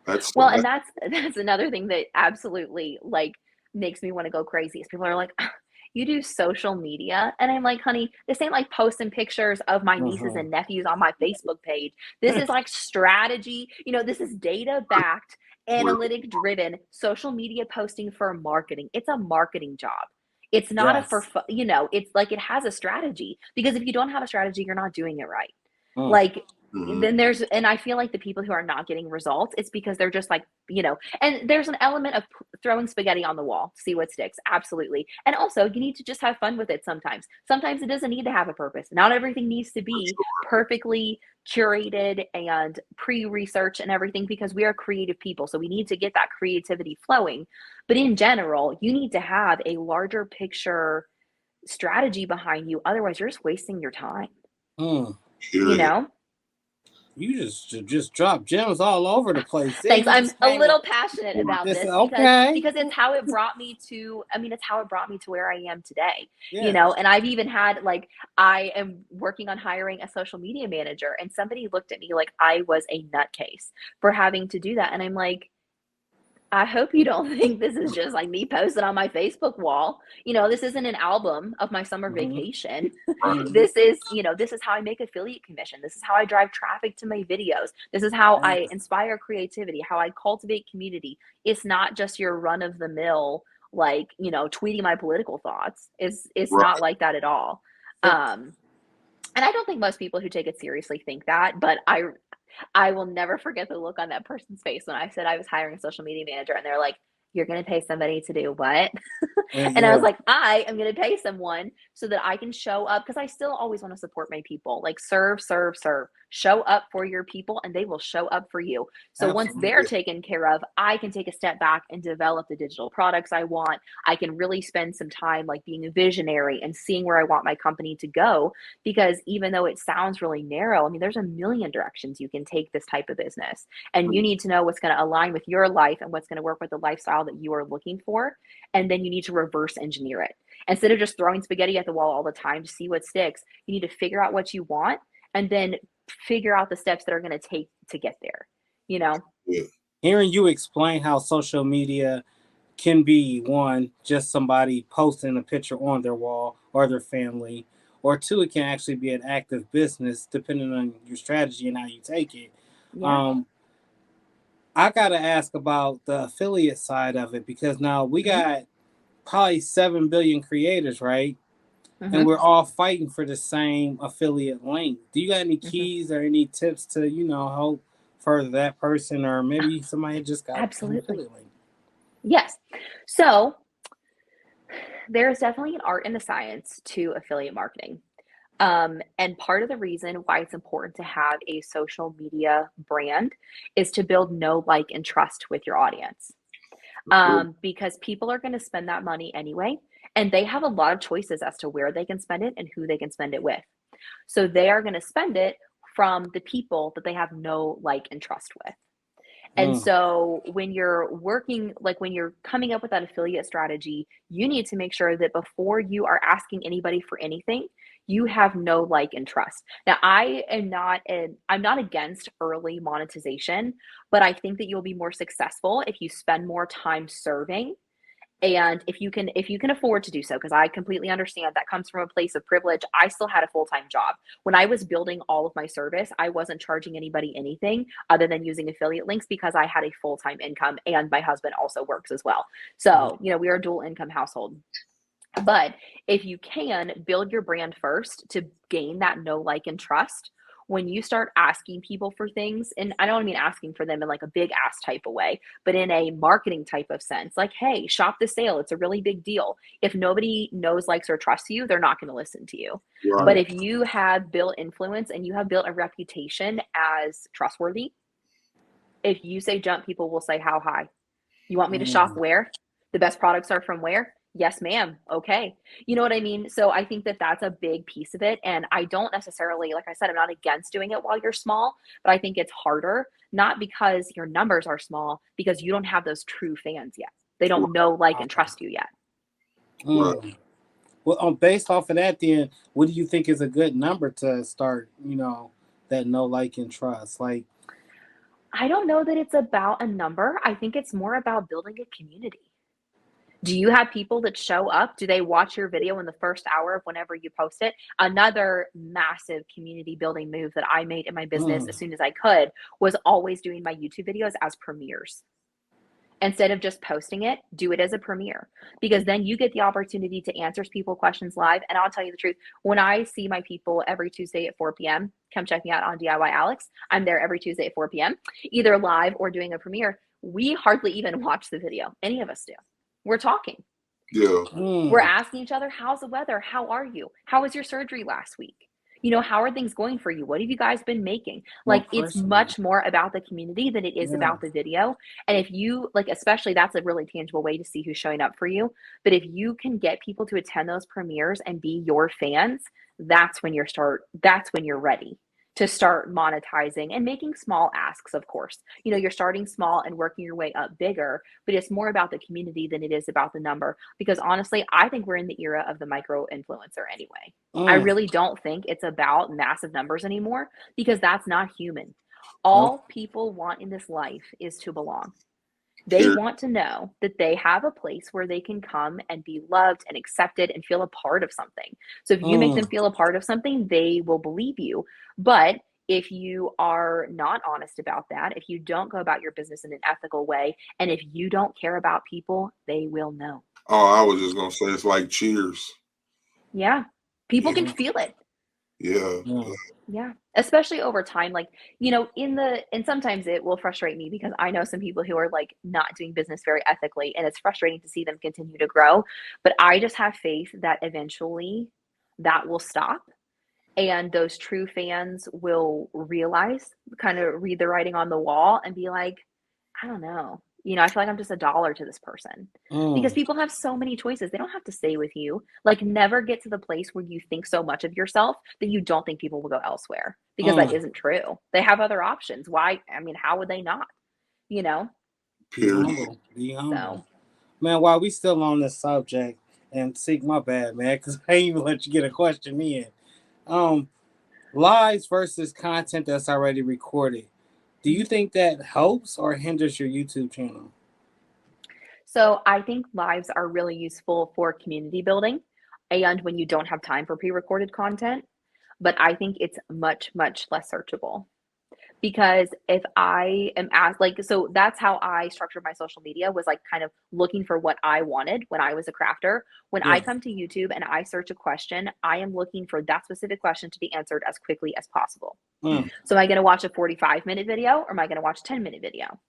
that's Well, and that's another thing that absolutely, like, makes me want to go crazy. Is people are like, "Ah, you do social media?" And I'm like, honey, this ain't like posting pictures of my nieces Mhm. and nephews on my Facebook page. This is like strategy. This is data backed, real. analytic driven social media posting for marketing. It's a marketing job. It's not a for Yes. fun, it's like, it has a strategy, because if you don't have a strategy, you're not doing it right. Mm. Like, Mhm. and I feel like the people who are not getting results, it's because they're just like, and there's an element of throwing spaghetti on the wall to see what sticks. Absolutely. And also, you need to just have fun with it sometimes. Sometimes it doesn't need to have a purpose. Not everything needs to be perfectly curated and pre-researched and everything, because we are creative people. So we need to get that creativity flowing. But in general, you need to have a larger picture strategy behind you. Otherwise, you're just wasting your time, Mm. you Period. know? You just drop gems all over the place. There Thanks. you I'm just a came with little passionate about this. this, because Okay. it's how it brought me to, I mean, it's how it brought me to where I am today. Yeah. And I've even had, like, I am working on hiring a social media manager, and somebody looked at me like I was a nutcase for having to do that. And I'm like, I hope you don't think this is just like me posted on my Facebook wall. This isn't an album of my summer Mhm. vacation. Right. Mhm. This is how I make affiliate commission. This is how I drive traffic to my videos. This is how I Yes. inspire creativity, how I cultivate community. It's not just your run of the mill, like, tweeting my political thoughts. It's Right. not like that at all. So, And I don't think most people who take it seriously think that, but I will never forget the look on that person's face when I said I was hiring a social media manager, and they're like, "You're going to pay somebody to do what?" And I was yeah. like, "I am going to pay someone so that I can show up, because I still always want to support my people. Like, serve, serve, serve. Show up for your people and they will show up for you. So once they're Absolutely. taken care of, I can take a step back and develop the digital products I want. I can really spend some time, like, being a visionary and seeing where I want my company to go, because even though it sounds really narrow, I mean, there's a million directions you can take this type of business. And you need to know what's going to align with your life and what's going to work with the lifestyle that you are looking for. And then you need to reverse engineer it. Instead of just throwing spaghetti at the wall all the time to see what sticks, you need to figure out what you want, and then figure out the steps that are going to take to get there, you know? Yeah. Hearing you explain how social media can be, one, just somebody posting a picture on their wall or their family, or two, it can actually be an active business depending on your strategy and how you take it. Yeah. Um, I gotta ask about the affiliate side of it, because now we Hmm. got probably 7 billion creators, right? And Hmm. we're all fighting for the same affiliate link. Do you got any Hmm. keys or any tips to, help further that person, or maybe somebody just got an Absolutely. affiliate link? Yes. So there's definitely an art and a science to affiliate marketing. And part of the reason why it's important to have a social media brand is to build know, like, and trust with your audience. Because people are going to spend that money anyway, and they have a lot of choices as to where they can spend it and who they can spend it with. So they are going to spend it from the people that they have know, like, and trust with. And Mm. so when you're working, like when you're coming up with that affiliate strategy, you need to make sure that before you are asking anybody for anything, you have know, like, and trust. Now, I'm not against early monetization, but I think that you'll be more successful if you spend more time serving, and if you can afford to do so, because I completely understand that comes from a place of privilege. I still had a full-time job when I was building all of my service. I wasn't charging anybody anything other than using affiliate links because I had a full-time income, and my husband also works as well. So we are a dual income household. But if you can build your brand first to gain that know, like, and trust, when you start asking people for things, and I don't mean asking for them in like a big ass type of way, but in a marketing type of sense, like, hey, shop the sale. It's a really big deal. If nobody knows, likes, or trusts you, they're not going to listen to you. But Right. if you have built influence and you have built a reputation as trustworthy, if you say jump, people will say how high. You want me to shop Mm. where? The best products are from where? Yes, ma'am. Okay. You know what I mean? So I think that that's a big piece of it. And I don't necessarily, like I said, I'm not against doing it while you're small, but I think it's harder, not because your numbers are small, because you don't have those true fans yet. They don't know, like, and trust you yet. Right. Mm. Well, based off of that, then, what do you think is a good number to start? That know, like, and trust. Like, I don't know that it's about a number. I think it's more about building a community. Do you have people that show up? Do they watch your video in the first hour of whenever you post it? Another massive community building move that I made in my business mm, as soon as I could was always doing my YouTube videos as premieres. Instead of just posting it, do it as a premiere, because then you get the opportunity to answer people questions live. And I'll tell you the truth, when I see my people every Tuesday at 4 p.m., come check me out on DIY Alex. I'm there every Tuesday at 4 p.m., either live or doing a premiere. We hardly even watch the video. Any of us do. We're talking. Yeah. We're mm. asking each other, how's the weather? How are you? How was your surgery last week? How are things going for you? What have you guys been making? More Like, it's personal. much more about the community than it is Yeah. about the video. And if you, like, especially, that's a really tangible way to see who's showing up for you. But if you can get people to attend those premieres and be your fans, that's when you're ready to start monetizing and making small asks, of course. You're starting small and working your way up bigger, but it's more about the community than it is about the number. Because honestly, I think we're in the era of the micro influencer anyway. I Mm. really don't think it's about massive numbers anymore, because that's not human. Nope. All people want in this life is to belong. They Period. want to know that they have a place where they can come and be loved and accepted and feel a part of something. So if you make them Mm. feel a part of something, they will believe you. But if you are not honest about that, if you don't go about your business in an ethical way, and if you don't care about people, they will know. Oh, I was just gonna say it's like Cheers. Yeah. People can Yeah. feel it. Yeah. Yeah. Yeah, especially over time, like, and sometimes it will frustrate me because I know some people who are like not doing business very ethically, and it's frustrating to see them continue to grow. But I just have faith that eventually that will stop, and those true fans will realize, kind of read the writing on the wall and be like, I don't know. I feel like I'm just a dollar to this person, because Mm. people have so many choices. They don't have to stay with you. Like, never get to the place where you think so much of yourself that you don't think people will go elsewhere, because that Mm. isn't true. They have other options. Why? I mean, how would they not? You know? Be Period. humble. Be humble. So, Man, while we still on this subject, and Seek, my bad, man, because I ain't even let you get a question in. Um, Lives versus content that's already recorded. Do you mhm. think that helps or hinders your YouTube channel? So I think lives are really useful for community building and when you don't have time for pre-recorded content. But I think it's much, much less searchable. Because if I am asked, like, so that's how I structured my social media, was like kind of looking for what I wanted when I was a crafter. When I Yeah. come to YouTube and I search a question, I am looking for that specific question to be answered as quickly as possible. Mm. So am I going to watch a 45-minute video, or am I going to watch a 10-minute video?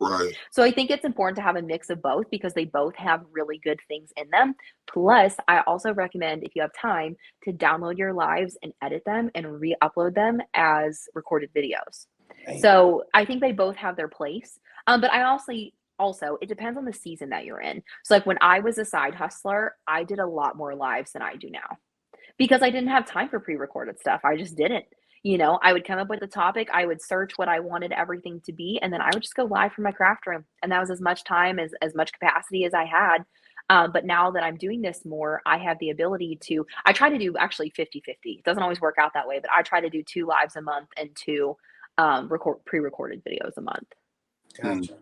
Right. So I think it's important to have a mix of both, because they both have really good things in them. Plus, I also recommend, if you have time, to download your lives and edit them and re-upload them as recorded videos. Hey. So I think they both have their place. But I also, it depends on the season that you're in. So like when I was a side hustler, I did a lot more lives than I do now, because I didn't have time for pre-recorded stuff. I just didn't. You know, I would come up with a topic, I would search what I wanted everything to be, and then I would just go live from my craft room. And that was as much time as much capacity as I had. But now that I'm doing this more, I have the ability to, I try to do actually 50-50. It doesn't always work out that way, but I try to do 2 lives a month and 2 pre-recorded videos a month. Hmm, Gotcha.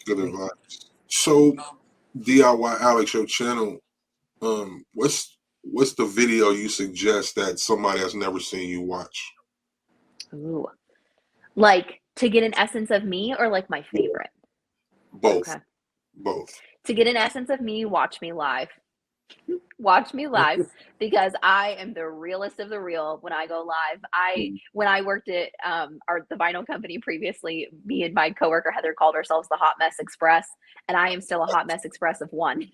good advice. So DIY Alex, your channel, what's the video you suggest that somebody has never seen you watch? Ooh. Like to get an essence of me or like my favorite? Both. Okay. Both. To get an essence of me, watch me live. Watch me live because I am the realest of the real when I go live. Mm. When I worked at the vinyl company previously, me and my coworker Heather called ourselves the Hot Mess Express, and I am still a Hot Mess Express of one.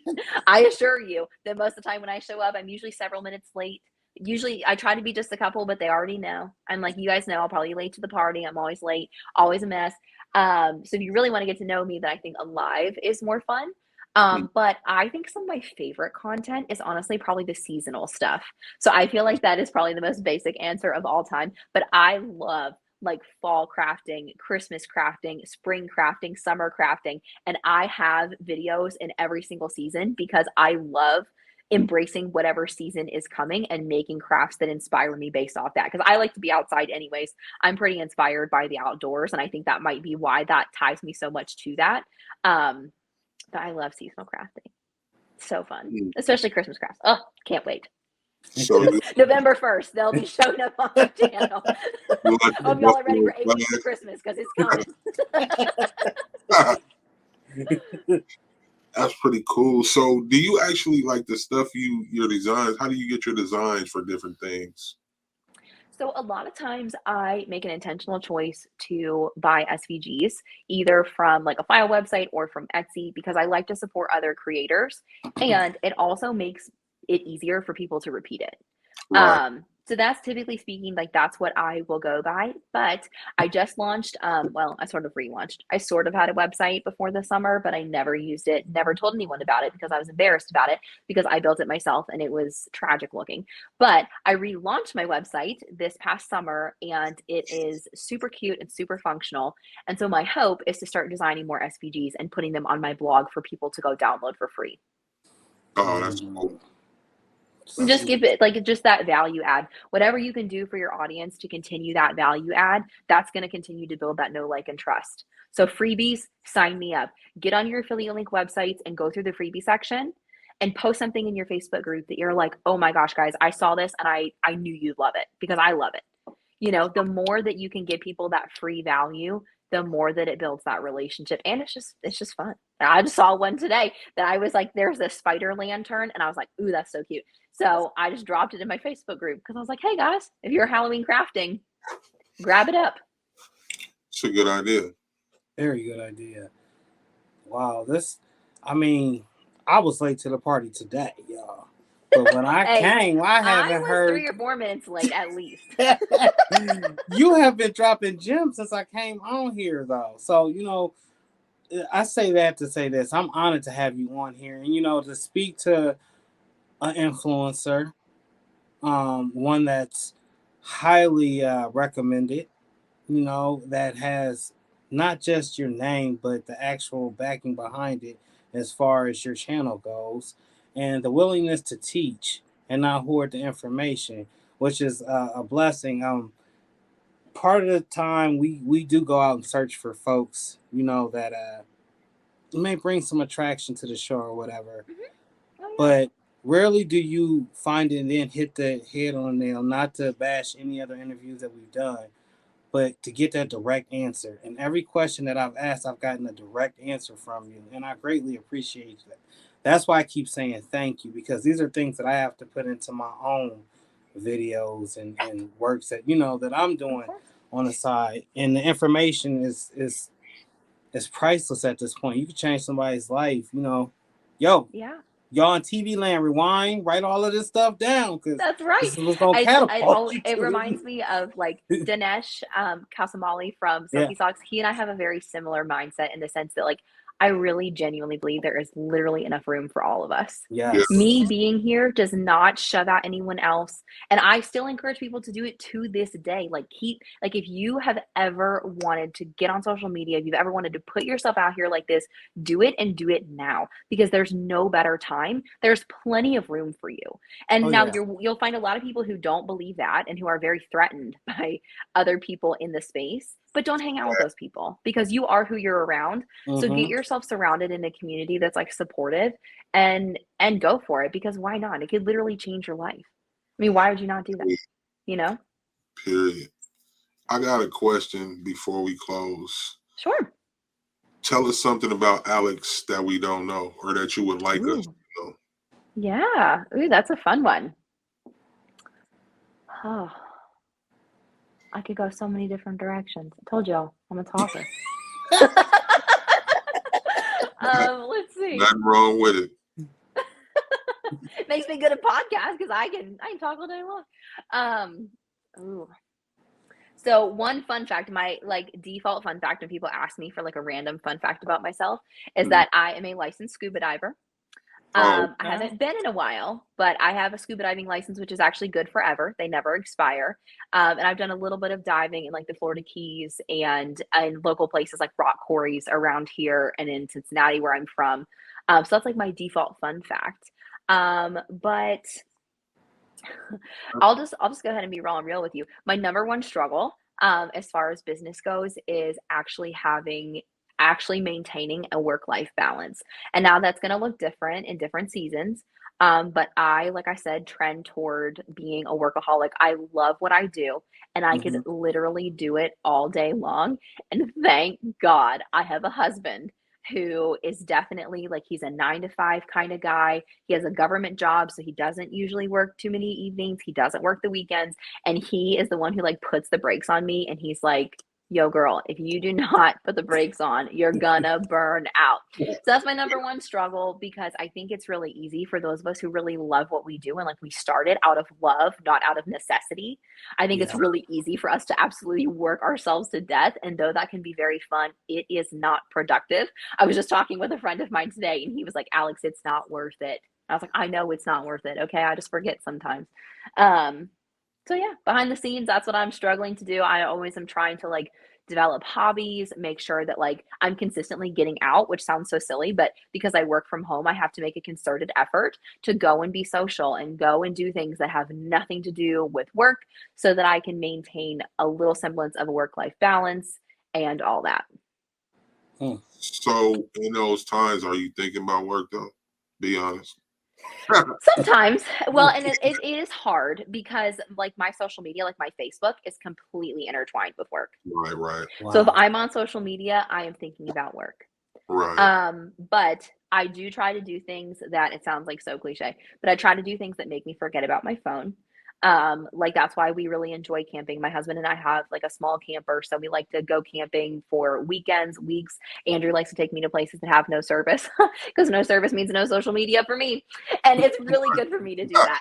I assure you that most of the time when I show up, I'm usually several minutes late. Usually I try to be just a couple, but they already know. I'm like, you guys know I'll probably be late to the party. I'm always late, always a mess. So if you really want to get to know me, then I think a live is more fun. Mm. But I think some of my favorite content is honestly probably the seasonal stuff. So I feel like that is probably the most basic answer of all time. But I love like fall crafting, Christmas crafting, spring crafting, summer crafting. And I have videos in every single season because I love embracing whatever season is coming and making crafts that inspire me based off that. Because I like to be outside anyways. I'm pretty inspired by the outdoors. And I think that might be why that ties me so much to that. But I love seasonal crafting. So fun, Mm. especially Christmas crafts. Oh, can't wait. So November 1st, they'll be showing up on my channel. you like Hope y'all are ready for 8 weeks of Christmas because it's coming. That's pretty cool. So do you actually like the stuff your designs? How do you get your designs for different things? So a lot of times I make an intentional choice to buy SVGs either from like a file website or from Etsy because I like to support other creators and it also makes it easier for people to repeat it. Right. So that's typically speaking, like that's what I will go by. But I just launched, well, I sort of relaunched. I sort of had a website before the summer, but I never used it, never told anyone about it because I was embarrassed about it because I built it myself and it was tragic looking. But I relaunched my website this past summer and it is super cute and super functional. And so my hope is to start designing more SVGs and putting them on my blog for people to go download for free. Oh, that's cool. And just give it like just that value add. Whatever you can do for your audience to continue that value add, that's going to continue to build that know, like, and trust. So freebies, sign me up. Get on your affiliate link websites and go through the freebie section and post something in your Facebook group that you're like, oh my gosh, guys, I saw this and I knew you'd love it because I love it. You know, the more that you can give people that free value, the more that it builds that relationship. And it's just fun. I just saw one today that I was like, there's this spider lantern. And I was like, ooh, that's so cute. So I just dropped it in my Facebook group because I was like, hey guys, if you're Halloween crafting, grab it up. It's a good idea. Very good idea. Wow, I mean, I was late to the party today, y'all. But when I Hey, came, I haven't was heard 3 or 4 minutes late at least. You have been dropping gems since I came on here, though. So, you know, I say that to say this. I'm honored to have you on here. And, you know, to speak to an influencer, one that's highly recommended, you know, that has not just your name, but the actual backing behind it as far as your channel goes, and the willingness to teach and not hoard the information, which is a blessing. Part of the time we do go out and search for folks, you know, that may bring some attraction to the show or whatever, Oh, yeah. but rarely do you find it and then hit the head on the nail. Not to bash any other interviews that we've done, but to get that direct answer. And every question that I've asked, I've gotten a direct answer from you. And I greatly appreciate that. That's why I keep saying thank you, because these are things that I have to put into my own videos and works that, you know, that I'm doing on the side. And the information is priceless at this point. You can change somebody's life, you know. Yo, Yeah. y'all in TV land, rewind, write all of this stuff down, because That's right. this is what's gonna catapult you. It reminds me of like Dinesh Kasamali from Yeah. Silky Socks. He and I have a very similar mindset in the sense that like I really genuinely believe there is literally enough room for all of us. Yeah. Yes. Me being here does not shove out anyone else. And I still encourage people to do it to this day. Like, if you have ever wanted to get on social media, if you've ever wanted to put yourself out here like this, do it and do it now, because there's no better time. There's plenty of room for you. And Oh, now yeah. you'll find a lot of people who don't believe that and who are very threatened by other people in the space. But don't hang out with those people, because you are who you're around. So get Mm-hmm. yourself surrounded in a community that's like supportive, and go for it, because why not? It could literally change your life. I mean, why would you not do that? You know? Period. I got a question before we close. Sure. Tell us something about Alex that we don't know, or that you would like us Ooh. to know. Yeah. Ooh, that's a fun one. Oh, I could go so many different directions. I told y'all, I'm a talker. Let's see. Nothing wrong with it. Makes me good at podcast, because I can talk all day long. Ooh. So one fun fact, my like default fun fact when people ask me for like a random fun fact about myself, is that I am a licensed scuba diver. Oh, I haven't been in a while, but I have a scuba diving license, which is actually good forever. They never expire. And I've done a little bit of diving in like the Florida Keys and in local places like rock quarries around here and in Cincinnati, where I'm from. So that's like my default fun fact. But I'll just go ahead and be raw and real with you. My number one struggle, as far as business goes, is actually maintaining a work-life balance. And now that's going to look different in different seasons. But like I said, trend toward being a workaholic. I love what I do, and I could literally do it all day long. And thank God I have a husband who is definitely like, he's a 9 to 5 kind of guy. He has a government job, so he doesn't usually work too many evenings. He doesn't work the weekends. And he is the one who like puts the brakes on me. And he's like, yo, girl, if you do not put the brakes on, you're gonna burn out. So that's my number one struggle, because I think it's really easy for those of us who really love what we do, and like we started out of love, not out of necessity. I think it's really easy for us to absolutely work ourselves to death. And though that can be very fun, it is not productive. I was just talking with a friend of mine today, and he was like, Alex, it's not worth it. I was like, I know it's not worth it. Okay, I just forget sometimes. So yeah, behind the scenes, that's what I'm struggling to do. I always am trying to like develop hobbies, make sure that like I'm consistently getting out, which sounds so silly, but because I work from home, I have to make a concerted effort to go and be social and go and do things that have nothing to do with work, so that I can maintain a little semblance of a work-life balance and all that. so in those times, are you thinking about work though? Be honest. Sometimes, well, and it is hard, because like my social media, like my Facebook, is completely intertwined with work. Right. So if I'm on social media, I am thinking about work. Right. But I do try to do things that, it sounds like so cliche, but I try to do things that make me forget about my phone. Like that's why we really enjoy camping. My husband and I have like a small camper, so we like to go camping for weekends, weeks. Andrew likes to take me to places that have no service, because no service means no social media for me, and it's really good for me to do that.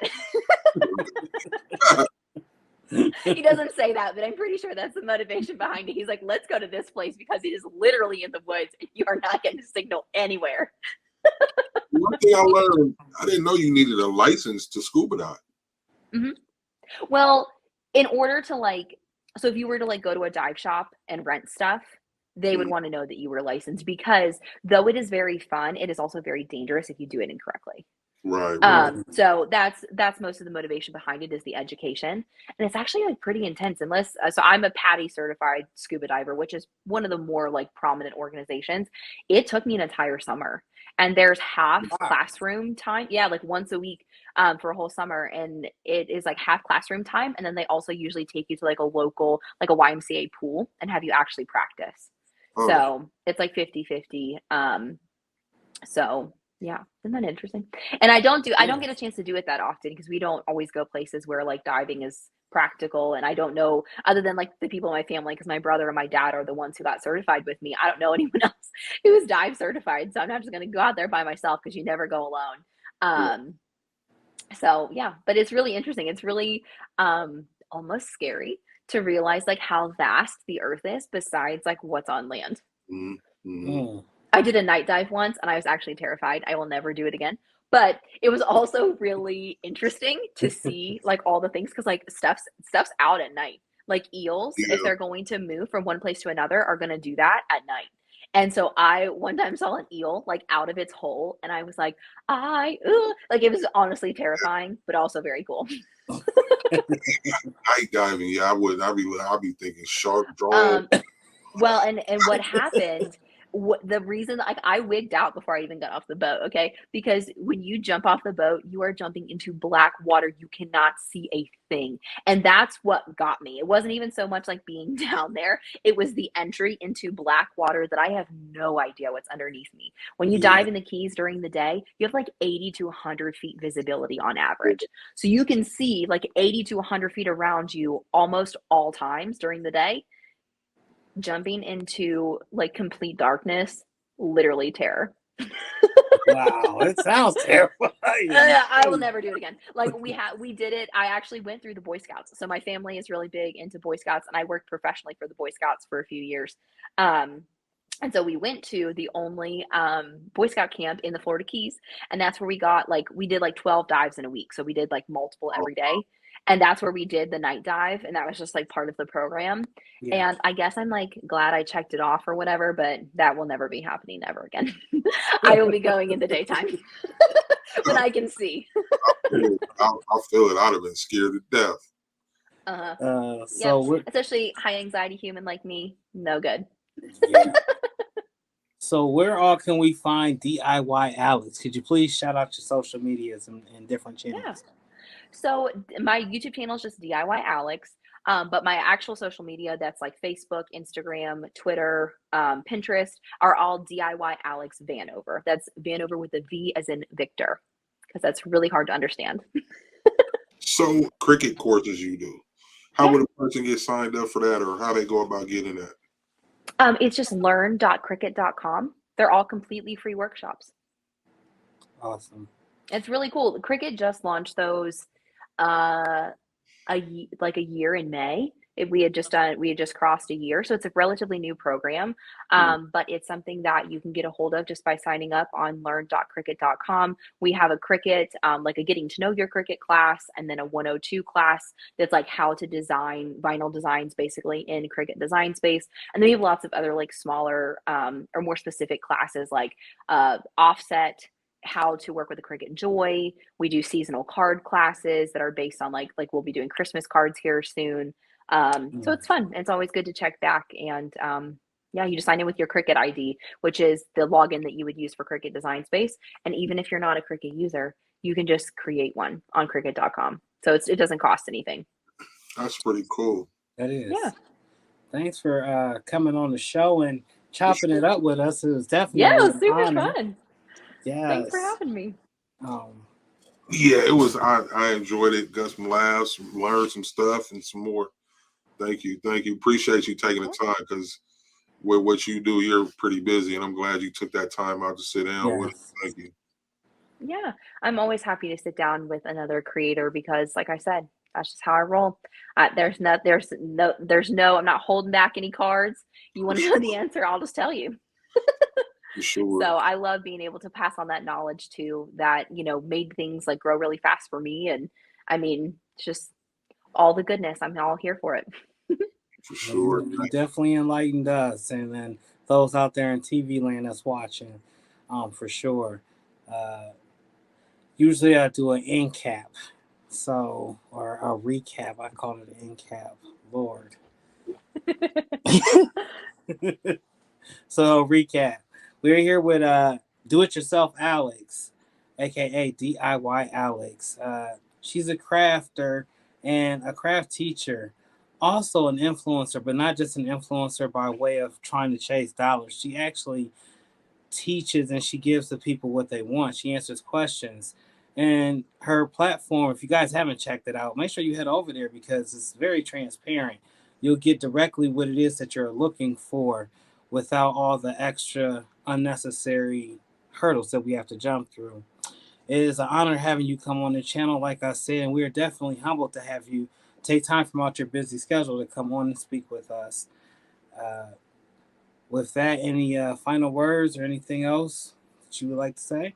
He doesn't say that, but I'm pretty sure that's the motivation behind it. He's like, let's go to this place because it is literally in the woods and you are not getting a signal anywhere. One thing I learned, I didn't know you needed a license to scuba dive. Mm-hmm. Well, in order to like, so if you were to like go to a dive shop and rent stuff, they would want to know that you were licensed, because though it is very fun, it is also very dangerous if you do it incorrectly. Right. So that's most of the motivation behind it, is the education, and it's actually like pretty intense. Unless so I'm a PADI certified scuba diver, which is one of the more like prominent organizations. It took me an entire summer, and there's half classroom time, like once a week, for a whole summer, and it is like half classroom time, and then they also usually take you to like a local, like a YMCA pool, and have you actually practice. So it's like 50-50. So yeah, isn't that interesting? And I don't get a chance to do it that often, because we don't always go places where like diving is practical. And I don't know, other than like the people in my family, because my brother and my dad are the ones who got certified with me, I don't know anyone else who is dive certified. So I'm not just going to go out there by myself, because you never go alone. So yeah, but it's really interesting. It's really almost scary to realize like how vast the earth is besides like what's on land. Mm-hmm. I did a night dive once and I was actually terrified. I will never do it again. But it was also really interesting to see like all the things because like stuff's out at night. Like eels, if Yeah. they're going to move from one place to another, are going to do that at night. And so I one time saw an eel like out of its hole, and I was like, like it was honestly terrifying, but also very cool. Night diving, yeah, I would. I'd be thinking shark draw. Um, Well, and what happened, the reason like I wigged out before I even got off the boat, okay? Because when you jump off the boat, you are jumping into black water. You cannot see a thing. And that's what got me. It wasn't even so much like being down there. It was the entry into black water that I have no idea what's underneath me. When you Yeah. dive in the Keys during the day, you have like 80 to 100 feet visibility on average. So you can see like 80 to 100 feet around you almost all times during the day. Jumping into like complete darkness, literally terror. Wow, it sounds terrifying. I will never do it again. Like we did it. I actually went through the Boy Scouts. So my family is really big into Boy Scouts, and I worked professionally for the Boy Scouts for a few years. And so we went to the only Boy Scout camp in the Florida Keys, and that's where we did like 12 dives in a week. So we did like multiple every day. And that's where we did the night dive, and that was just like part of the program. Yeah. And I guess I'm like glad I checked it off or whatever, but that will never be happening ever again. I will be going in the daytime when I can see. I feel it. I'd have been scared to death. Yeah, So especially high anxiety human like me, no good. yeah. So where all can we find DIY Alex? Could you please shout out your social medias and different channels? Yeah. So my YouTube channel is just DIY Alex, but my actual social media, that's like Facebook, Instagram, Twitter, Pinterest, are all DIY Alex Vanover. That's Vanover with a V as in Victor, because that's really hard to understand. So Cricut courses you do. How Yeah. would a person get signed up for that, or how they go about getting that? It's just learn.cricut.com. They're all completely free workshops. Awesome. It's really cool. Cricut just launched those uh like a year in May. We had just crossed a year, so it's a relatively new program. But it's something that you can get a hold of just by signing up on learn.cricut.com. We have a Cricut, like a getting to know your Cricut class, and then a 102 class that's like how to design vinyl designs basically in Cricut Design Space. And then we have lots of other like smaller or more specific classes like offset, how to work with the Cricut Joy. We do seasonal card classes that are based on like we'll be doing Christmas cards here soon. So it's fun. It's always good to check back. And yeah, you just sign in with your Cricut ID, which is the login that you would use for Cricut Design Space. And even if you're not a Cricut user, you can just create one on Cricut.com. So it doesn't cost anything. That's pretty cool. That is. Yeah. Thanks for coming on the show and chopping it up with us. It was definitely Yeah, it was super honor. fun. Yes. Thanks for having me. Yeah, it was. I enjoyed it. Got some laughs, learned some stuff, and some more. Thank you. Appreciate you taking the time, because with what you do, you're pretty busy, and I'm glad you took that time out to sit down with us. Thank you. Yeah, I'm always happy to sit down with another creator because, like I said, that's just how I roll. There's no. I'm not holding back any cards. You want to know the answer? I'll just tell you. For sure. So I love being able to pass on that knowledge to that, made things like grow really fast for me. And I mean, just all the goodness. I'm all here for it. For sure. You definitely enlightened us, and then those out there in TV land that's watching, for sure. Usually I do an end cap, or a recap. I call it an end cap. Lord. So recap. We're here with Do-It-Yourself Alex, aka DIY Alex. She's a crafter and a craft teacher, also an influencer, but not just an influencer by way of trying to chase dollars. She actually teaches and she gives the people what they want. She answers questions. And her platform, if you guys haven't checked it out, make sure you head over there because it's very transparent. You'll get directly what it is that you're looking for without all the extra unnecessary hurdles that we have to jump through. It is an honor having you come on the channel, like I said, and we are definitely humbled to have you take time from out your busy schedule to come on and speak with us. With that, any final words or anything else that you would like to say?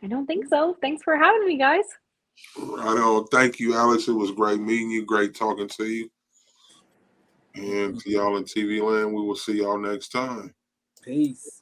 I don't think so. Thanks for having me, guys. I know. Thank you, Alex. It was great meeting you. Great talking to you. And to y'all in TV land, we will see y'all next time. Peace.